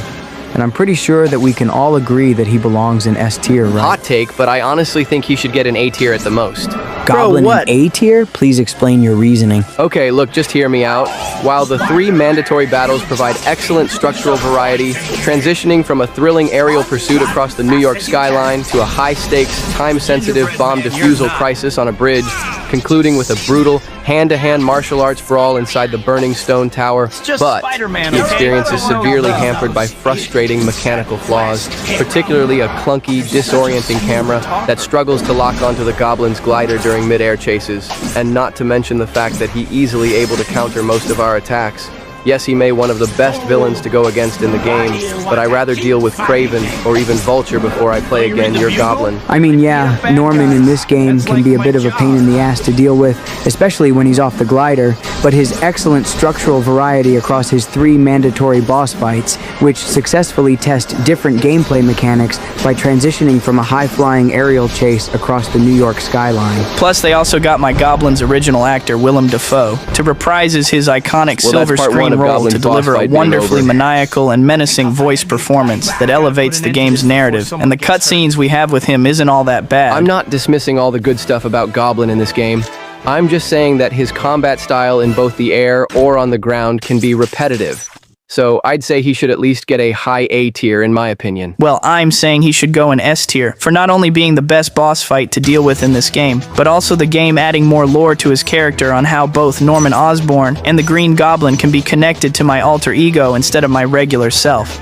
And I'm pretty sure that we can all agree that he belongs in S tier, right? Hot take, but I honestly think he should get an A tier at the most. Goblin in A tier? Please explain your reasoning. Okay, look, just hear me out. While the 3 mandatory battles provide excellent structural variety, transitioning from a thrilling aerial pursuit across the New York skyline to a high-stakes, time-sensitive bomb defusal crisis on a bridge, concluding with a brutal, hand-to-hand martial arts brawl inside the burning stone tower, but the experience is severely hampered by frustrating mechanical flaws, particularly a clunky, disorienting camera that struggles to lock onto the Goblin's glider during mid-air chases, and not to mention the fact that he's easily able to counter most of our attacks. Yes, he may one of the best villains to go against in the game, but I rather deal with Kraven or even Vulture before I play again your Goblin. I mean, yeah, Norman in this game can be a bit of a pain in the ass to deal with, especially when he's off the glider, but his excellent structural variety across his 3 mandatory boss fights, which successfully test different gameplay mechanics by transitioning from a high-flying aerial chase across the New York skyline. Plus, they also got my Goblin's original actor, Willem Dafoe, to reprise his iconic silver screen role to deliver a wonderfully maniacal and menacing voice performance that elevates the game's narrative, and the cutscenes we have with him isn't all that bad. I'm not dismissing all the good stuff about Goblin in this game. I'm just saying that his combat style in both the air or on the ground can be repetitive. So I'd say he should at least get a high A tier in my opinion. Well, I'm saying he should go in S tier for not only being the best boss fight to deal with in this game, but also the game adding more lore to his character on how both Norman Osborn and the Green Goblin can be connected to my alter ego instead of my regular self.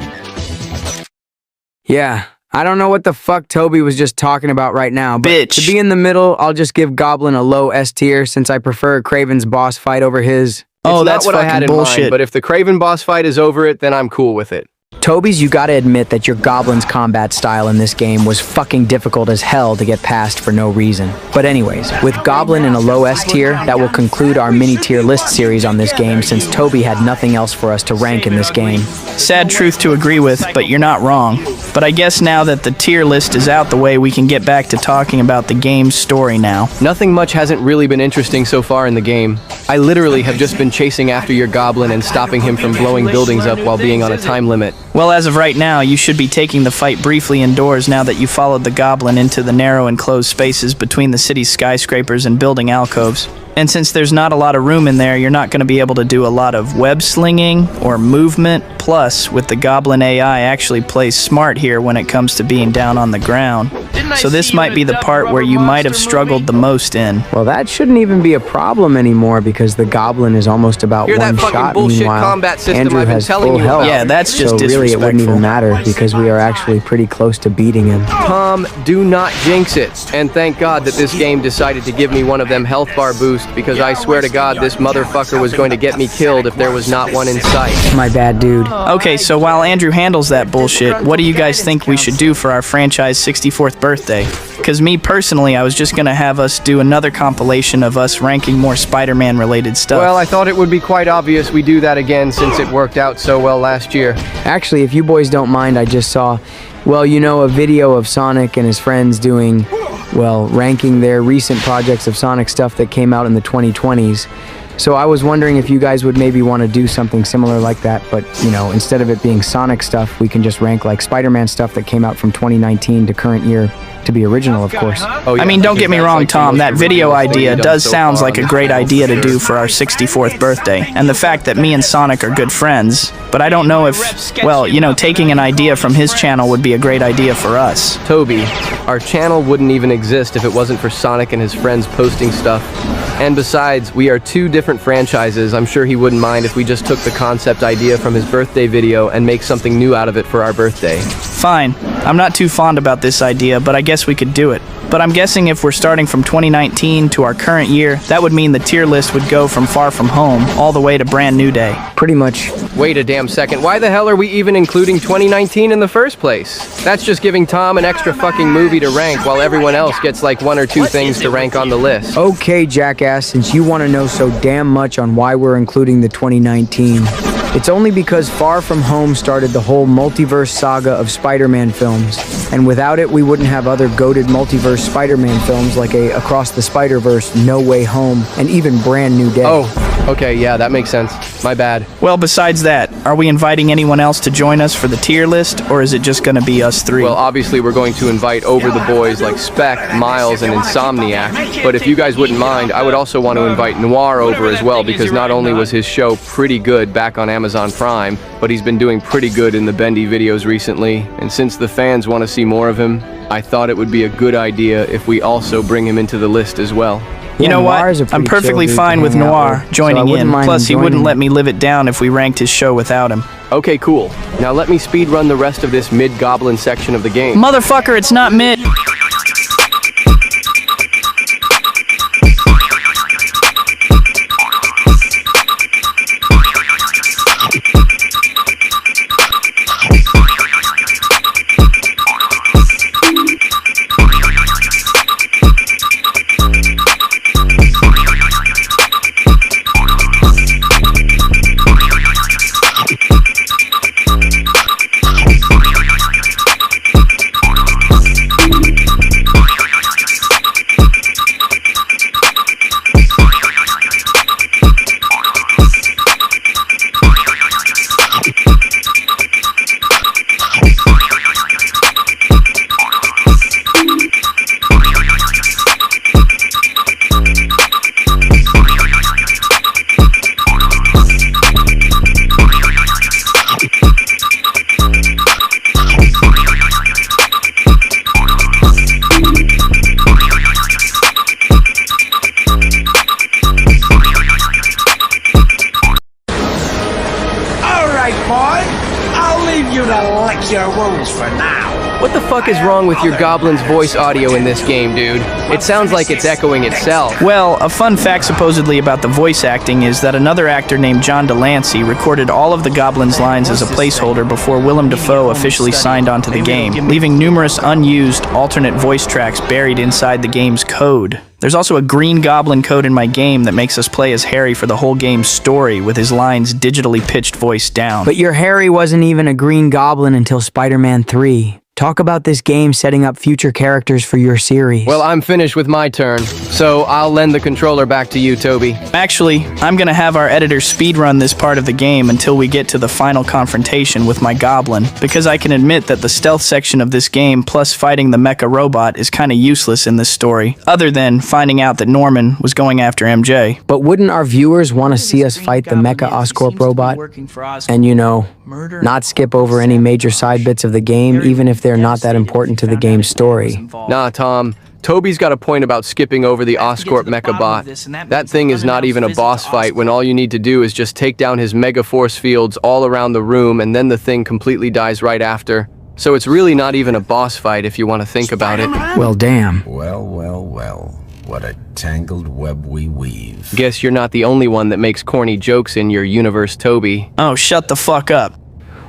Yeah, I don't know what the fuck Toby was just talking about right now, but Bitch. To be in the middle, I'll just give Goblin a low S tier since I prefer Kraven's boss fight over his. Oh, It's that's not what I had fucking in bullshit. mind, but if the Kraven boss fight is over it, then I'm cool with it. Toby's, you gotta admit that your Goblin's combat style in this game was fucking difficult as hell to get past for no reason. But anyways, with Goblin in a low S tier, that will conclude our mini tier list series on this game since Toby had nothing else for us to rank in this game. Sad truth to agree with, but you're not wrong. But I guess now that the tier list is out the way, we can get back to talking about the game's story now. Nothing much hasn't really been interesting so far in the game. I literally have just been chasing after your Goblin and stopping him from blowing buildings up while being on a time limit. Well, as of right now, you should be taking the fight briefly indoors now that you followed the Goblin into the narrow enclosed spaces between the city's skyscrapers and building alcoves. And since there's not a lot of room in there, you're not going to be able to do a lot of web slinging or movement. Plus, with the Goblin AI actually plays smart here when it comes to being down on the ground. So this might be the part where you might have struggled the most in. Well, that shouldn't even be a problem anymore because the Goblin is almost about Hear one that fucking shot. bullshit Meanwhile, combat system Andrew I've been has telling full you health. about. Yeah, that's just so really it wouldn't even disrespectful. matter because we are actually pretty close to beating him. Tom, do not jinx it. And thank God that this game decided to give me one of them health bar boosts because I swear to God this motherfucker was going to get me killed if there was not one in sight. My bad, dude. Okay, so while Andrew handles that bullshit, what do you guys think we should do for our franchise 64th birthday? Because me personally, I was just gonna have us do another compilation of us ranking more Spider-Man related stuff. Well, I thought it would be quite obvious we do that again since it worked out so well last year. Actually, if you boys don't mind, I just saw Well, you know, a video of Sonic and his friends doing, well, ranking their recent projects of Sonic stuff that came out in the 2020s. So I was wondering if you guys would maybe want to do something similar like that, but, you know, instead of it being Sonic stuff, we can just rank like Spider-Man stuff that came out from 2019 to current year, to be original, of course. I mean, don't get me wrong, Tom, that video idea does sounds like a great idea to do for our 64th birthday, and the fact that me and Sonic are good friends, but I don't know if, well, you know, taking an idea from his channel would be a great idea for us. Tobey, our channel wouldn't even exist if it wasn't for Sonic and his friends posting stuff. And besides, we are two different franchises. I'm sure he wouldn't mind if we just took the concept idea from his birthday video and make something new out of it for our birthday. Fine. I'm not too fond about this idea, but I guess we could do it. But I'm guessing if we're starting from 2019 to our current year, that would mean the tier list would go from Far From Home all the way to Brand New Day. Pretty much. Wait a damn second. Why the hell are we even including 2019 in the first place? That's just giving Tom an extra fucking movie to rank while everyone else gets like one or two things to rank on the list. Okay, jackass, since you want to know so damn much on why we're including the 2019, it's only because Far From Home started the whole multiverse saga of Spider-Man films, and without it we wouldn't have other goated multiverse Spider-Man films like Across the Spider-Verse, No Way Home, and even Brand New Day. Oh, okay, yeah, that makes sense. My bad. Well, besides that, are we inviting anyone else to join us for the tier list, or is it just gonna be us three? Well, obviously we're going to invite over the boys like Spec, Miles, and Insomniac, but if you guys wouldn't mind, I would also want to invite Noir over as well, because not only was his show pretty good back on Amazon Prime, but he's been doing pretty good in the Bendy videos recently, and since the fans want to see more of him, I thought it would be a good idea if we also bring him into the list as well. You know what? I'm perfectly fine with Noir joining in. Plus, he wouldn't let me live it down if we ranked his show without him. Okay, cool. Now let me speed run the rest of this mid-goblin section of the game. Motherfucker, it's not mid. What the fuck is wrong with your goblin's voice audio in this game, dude? It sounds like it's echoing itself. Well, a fun fact supposedly about the voice acting is that another actor named John Delancey recorded all of the Goblin's lines as a placeholder before Willem Dafoe officially signed onto the game, leaving numerous unused alternate voice tracks buried inside the game's code. There's also a Green Goblin code in my game that makes us play as Harry for the whole game's story with his lines digitally pitched voice down. But your Harry wasn't even a Green Goblin until Spider-Man 3. Talk about this game setting up future characters for your series. Well, I'm finished with my turn, so I'll lend the controller back to you, Tobey. Actually, I'm gonna have our editor speedrun this part of the game until we get to the final confrontation with my goblin, because I can admit that the stealth section of this game plus fighting the mecha robot is kinda useless in this story, other than finding out that Norman was going after MJ. But wouldn't our viewers want to see us fight the mecha Oscorp robot? And you know, not skip over any major side bits of the game, even if they're not that important to the game's story. Nah, Tom. Tobey's got a point about skipping over the Oscorp mecha bot. That thing is not even a boss fight when all you need to do is just take down his mega force fields all around the room and then the thing completely dies right after. So it's really not even a boss fight if you want to think about it. Well, damn. Well, well, well. What a tangled web we weave. Guess you're not the only one that makes corny jokes in your universe, Tobey. Oh, shut the fuck up.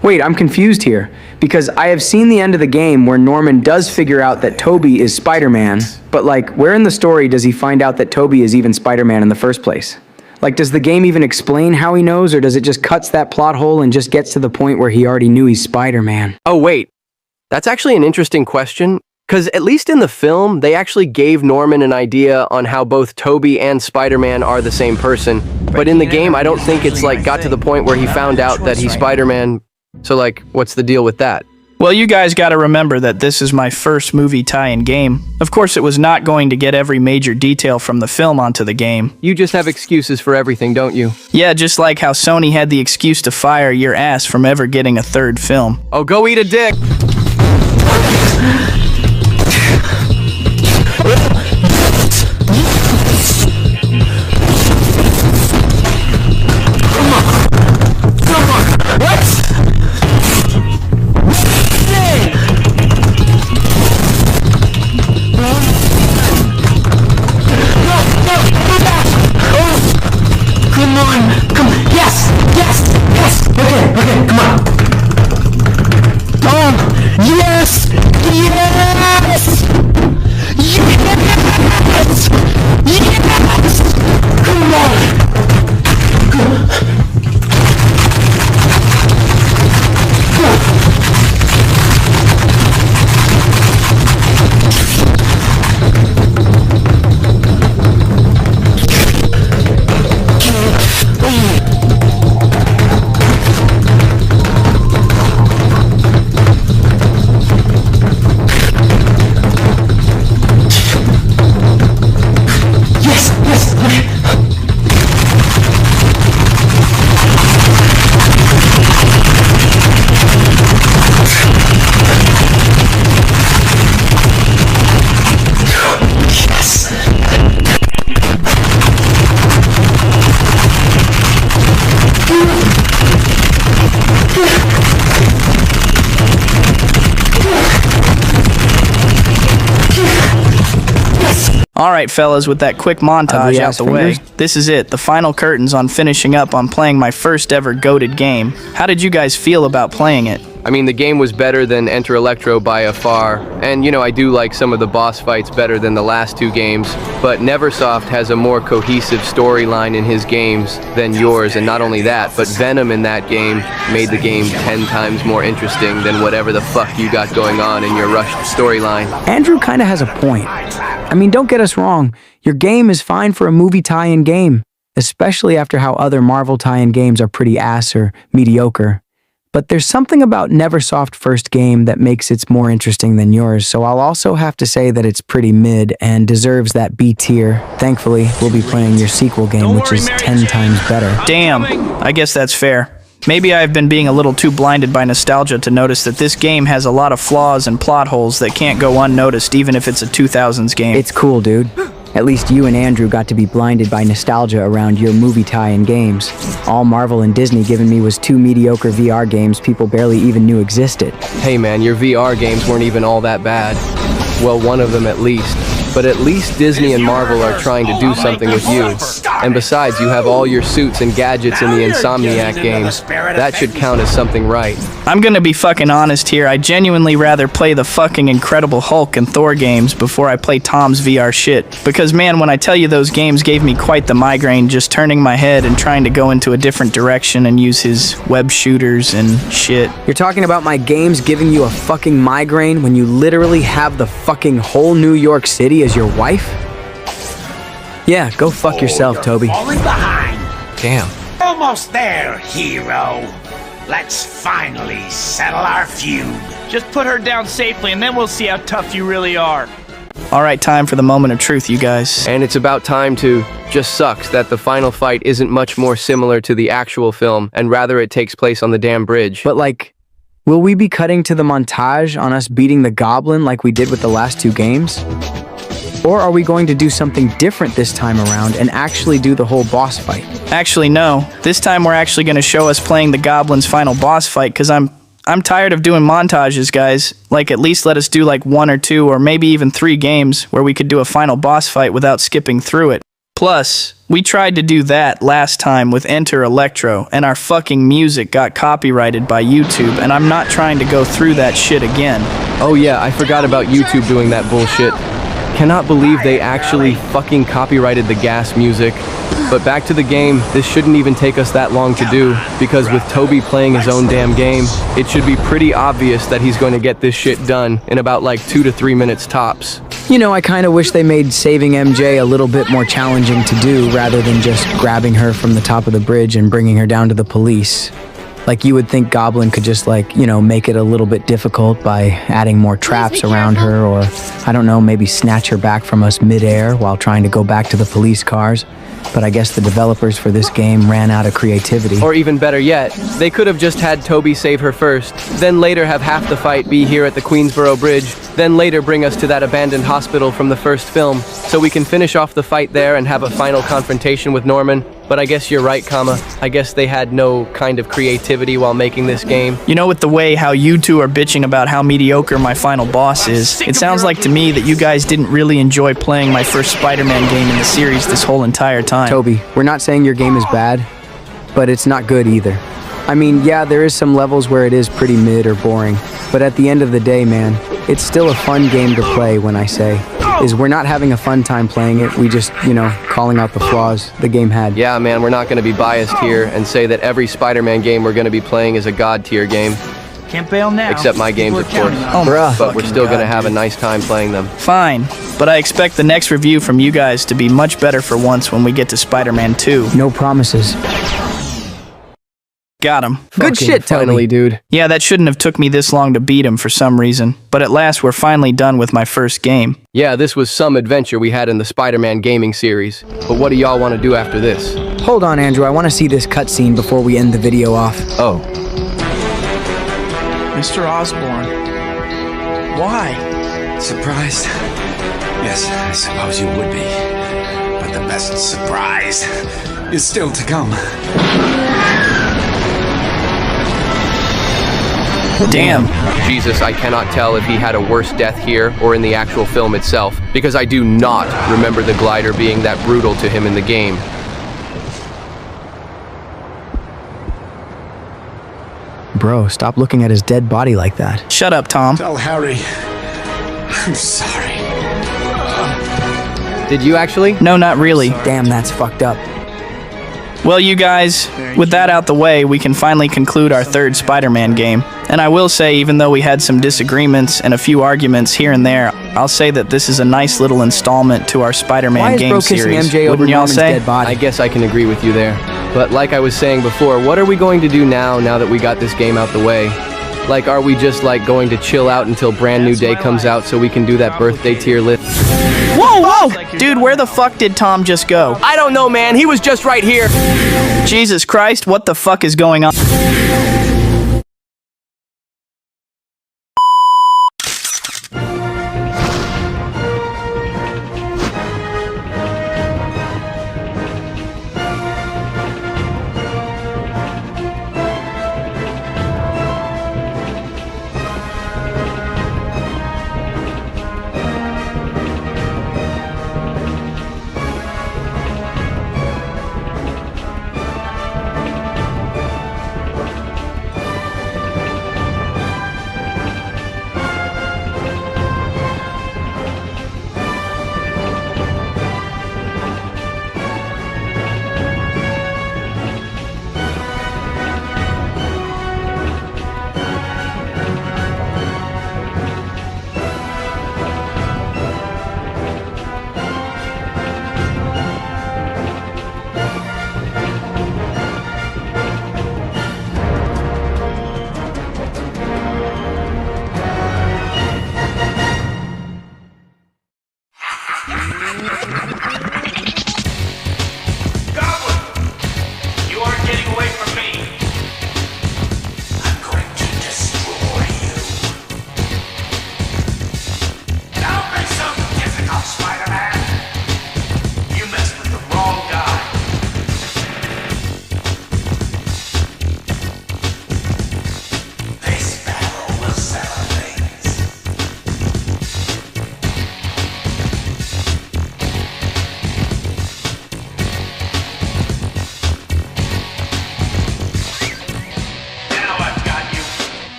Wait, I'm confused here, because I have seen the end of the game where Norman does figure out that Tobey is Spider-Man, but like, where in the story does he find out that Tobey is even Spider-Man in the first place? Like, does the game even explain how he knows, or does it just cuts that plot hole and just gets to the point where he already knew he's Spider-Man? Oh wait, That's actually an interesting question, because at least in the film, they actually gave Norman an idea on how both Tobey and Spider-Man are the same person. But in the game, I don't think it's like got to the point where he found out that he's Spider-Man. So like, what's the deal with that? Well, you guys gotta remember that this is my first movie tie-in game. Of course, it was not going to get every major detail from the film onto the game. You just have excuses for everything, don't you? Yeah, just like how Sony had the excuse to fire your ass from ever getting a third film. Oh, go eat a dick! Alright fellas, with that quick montage out the way, this is it, the final curtains on finishing up on playing my first ever goated game. How did you guys feel about playing it? I mean, the game was better than Enter Electro by a far, and you know, I do like some of the boss fights better than the last two games, but Neversoft has a more cohesive storyline in his games than yours, and not only that, but Venom in that game made the game 10 times more interesting than whatever the fuck you got going on in your rushed storyline. Andrew kinda has a point. I mean, don't get us wrong, your game is fine for a movie tie-in game, especially after how other Marvel tie-in games are pretty ass or mediocre. But there's something about Neversoft first game that makes it more interesting than yours, so I'll also have to say that it's pretty mid and deserves that B tier. Thankfully, we'll be playing your sequel game, which is 10 times better. Damn, I guess that's fair. Maybe I've been being a little too blinded by nostalgia to notice that this game has a lot of flaws and plot holes that can't go unnoticed even if it's a 2000s game. It's cool, dude. At least you and Andrew got to be blinded by nostalgia around your movie tie-in games. All Marvel and Disney given me was 2 mediocre VR games people barely even knew existed. Hey man, your VR games weren't even all that bad. Well, one of them at least. But at least Disney and Marvel are trying to do something with you. And besides, you have all your suits and gadgets in the Insomniac games. That should count as something right. I'm gonna be fucking honest here, I genuinely rather play the fucking Incredible Hulk and Thor games before I play Tom's VR shit. Because man, when I tell you those games gave me quite the migraine just turning my head and trying to go into a different direction and use his web shooters and shit. You're talking about my games giving you a fucking migraine when you literally have the fucking whole New York City as your wife? Yeah, go fuck yourself, Tobey. Falling behind. Damn. Almost there, hero. Let's finally settle our feud. Just put her down safely and then we'll see how tough you really are. Alright, time for the moment of truth, you guys. And it's about time to... Just sucks that the final fight isn't much more similar to the actual film, and rather it takes place on the damn bridge. But like, will we be cutting to the montage on us beating the Goblin like we did with the last 2 games? Or are we going to do something different this time around and actually do the whole boss fight? Actually, no. This time we're actually going to show us playing the Goblin's final boss fight, because I'm tired of doing montages, guys. Like, at least let us do like 1 or 2 or maybe even 3 games where we could do a final boss fight without skipping through it. Plus, we tried to do that last time with Enter Electro, and our fucking music got copyrighted by YouTube, and I'm not trying to go through that shit again. Oh yeah, I forgot about YouTube doing that bullshit. cannot believe they actually fucking copyrighted the gas music. But back to the game, this shouldn't even take us that long to do, because with Tobey playing his own damn game, it should be pretty obvious that he's going to get this shit done in about like 2 to 3 minutes tops. You know, I kind of wish they made saving MJ a little bit more challenging to do rather than just grabbing her from the top of the bridge and bringing her down to the police. Like, you would think Goblin could just, like, you know, make it a little bit difficult by adding more traps around her, or, I don't know, maybe snatch her back from us midair while trying to go back to the police cars. But I guess the developers for this game ran out of creativity. Or even better yet, they could have just had Tobey save her first, then later have half the fight be here at the Queensboro Bridge, then later bring us to that abandoned hospital from the first film, so we can finish off the fight there and have a final confrontation with Norman. But I guess you're right, comma. I guess they had no kind of creativity while making this game. You know, with the way how you two are bitching about how mediocre my final boss is, it sounds like to me that you guys didn't really enjoy playing my first Spider-Man game in the series this whole entire time. Tobey, we're not saying your game is bad, but it's not good either. I mean, yeah, there is some levels where it is pretty mid or boring, but at the end of the day, man, it's still a fun game to play. When I say is we're not having a fun time playing it, we just, you know, calling out the flaws the game had. Yeah, man, we're not going to be biased here and say that every Spider-Man game we're going to be playing is a god tier game. Can't bail now. Except my games, of course. Oh, bruh. But we're still going to have a nice time playing them. Fine, but I expect the next review from you guys to be much better for once when we get to Spider-Man 2. No promises. Got him. Good shit, Tobey. Finally, dude. Yeah, that shouldn't have took me this long to beat him for some reason, but at last we're finally done with my first game. Yeah, this was some adventure we had in the Spider-Man gaming series. But what do y'all want to do after this? Hold on, Andrew. I want to see this cutscene before we end the video off. Oh. Mr. Osborn. Why? Surprised? Yes, I suppose you would be. But the best surprise is still to come. Damn. Jesus, I cannot tell if he had a worse death here or in the actual film itself, because I do not remember the glider being that brutal to him in the game. Bro, stop looking at his dead body like that. Shut up, Tom. Tell Harry I'm sorry. Did you actually? No, not really. Damn, that's fucked up. Well, you guys, with that out the way, we can finally conclude our third Spider-Man game. And I will say, even though we had some disagreements and a few arguments here and there, I'll say that this is a nice little installment to our Spider-Man game series. MJ Wouldn't y'all say? dead body? I guess I can agree with you there. But like I was saying before, what are we going to do now that we got this game out the way? Like, are we just like going to chill out until Brand New Day comes out so we can do that birthday tier list? Whoa, whoa! Dude, where the fuck did Tom just go? I don't know, man. He was just right here. Jesus Christ, what the fuck is going on?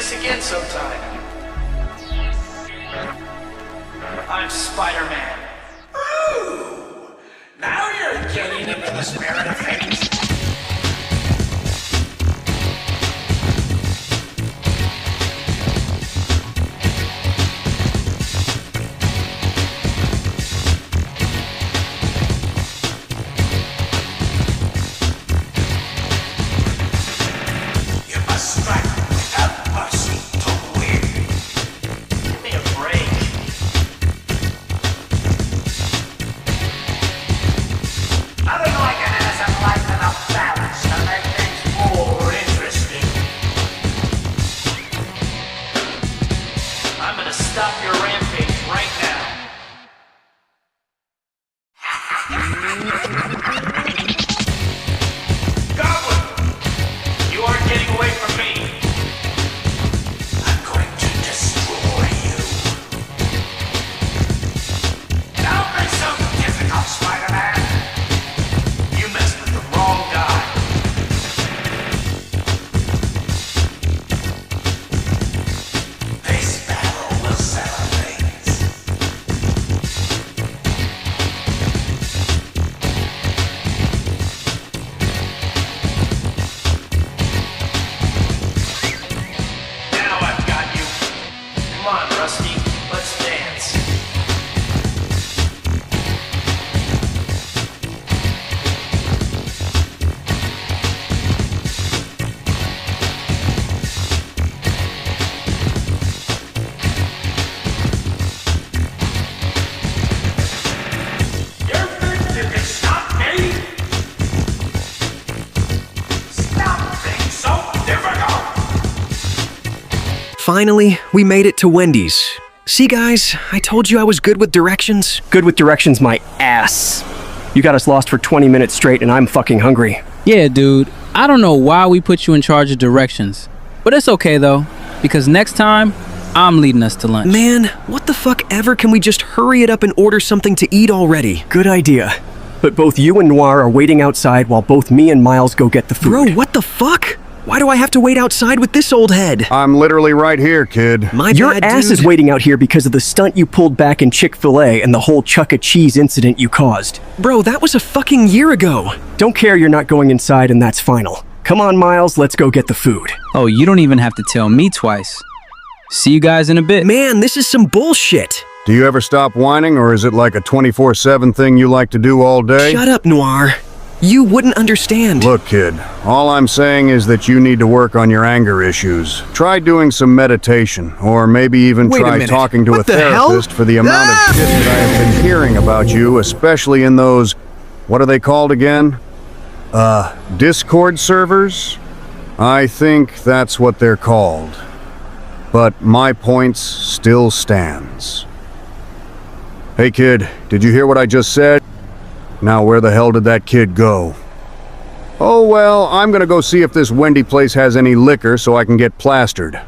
this again sometime. I'm Spider-Man. Ooh! Now you're getting into the spirit of things. You must strike without mercy to win. Give me a break. Nothing like an innocent life and a balance to make things more interesting. I'm gonna stop your rampage right now. Goblin! You aren't getting away from me. I'm going to destroy you. Don't be so difficult, Spider-Man. You messed with the wrong guy. This battle will settle things. Now I've got you. Come on, Rusty. Let's dance. You think you can stop me? Stop being so difficult! Finally, we made it to Wendy's. See, guys, I told you I was good with directions. Good with directions, my ass. You got us lost for 20 minutes straight and I'm fucking hungry. Yeah, dude. I don't know why we put you in charge of directions. But it's okay, though. Because next time, I'm leading us to lunch. Man, what the fuck ever? Can we just hurry it up and order something to eat already? Good idea. But both you and Noir are waiting outside while both me and Miles go get the food. Bro, what the fuck? Why do I have to wait outside with this old head? I'm literally right here, kid. Your ass is waiting out here because of the stunt you pulled back in Chick-fil-A and the whole Chuck E. Cheese incident you caused. Bro, that was a fucking year ago. Don't care, you're not going inside and that's final. Come on, Miles, let's go get the food. Oh, you don't even have to tell me twice. See you guys in a bit. Man, this is some bullshit. Do you ever stop whining, or is it like a 24/7 thing you like to do all day? Shut up, Noir. You wouldn't understand. Look, kid, all I'm saying is that you need to work on your anger issues. Try doing some meditation, or maybe even Wait a try minute. talking to What a the hell? therapist for the amount of shit that I have been hearing about you, especially in those, what are they called again? Discord servers? I think that's what they're called. But my points still stands. Hey kid, did you hear what I just said? Now where the hell did that kid go? Oh well, I'm gonna go see if this Wendy place has any liquor so I can get plastered.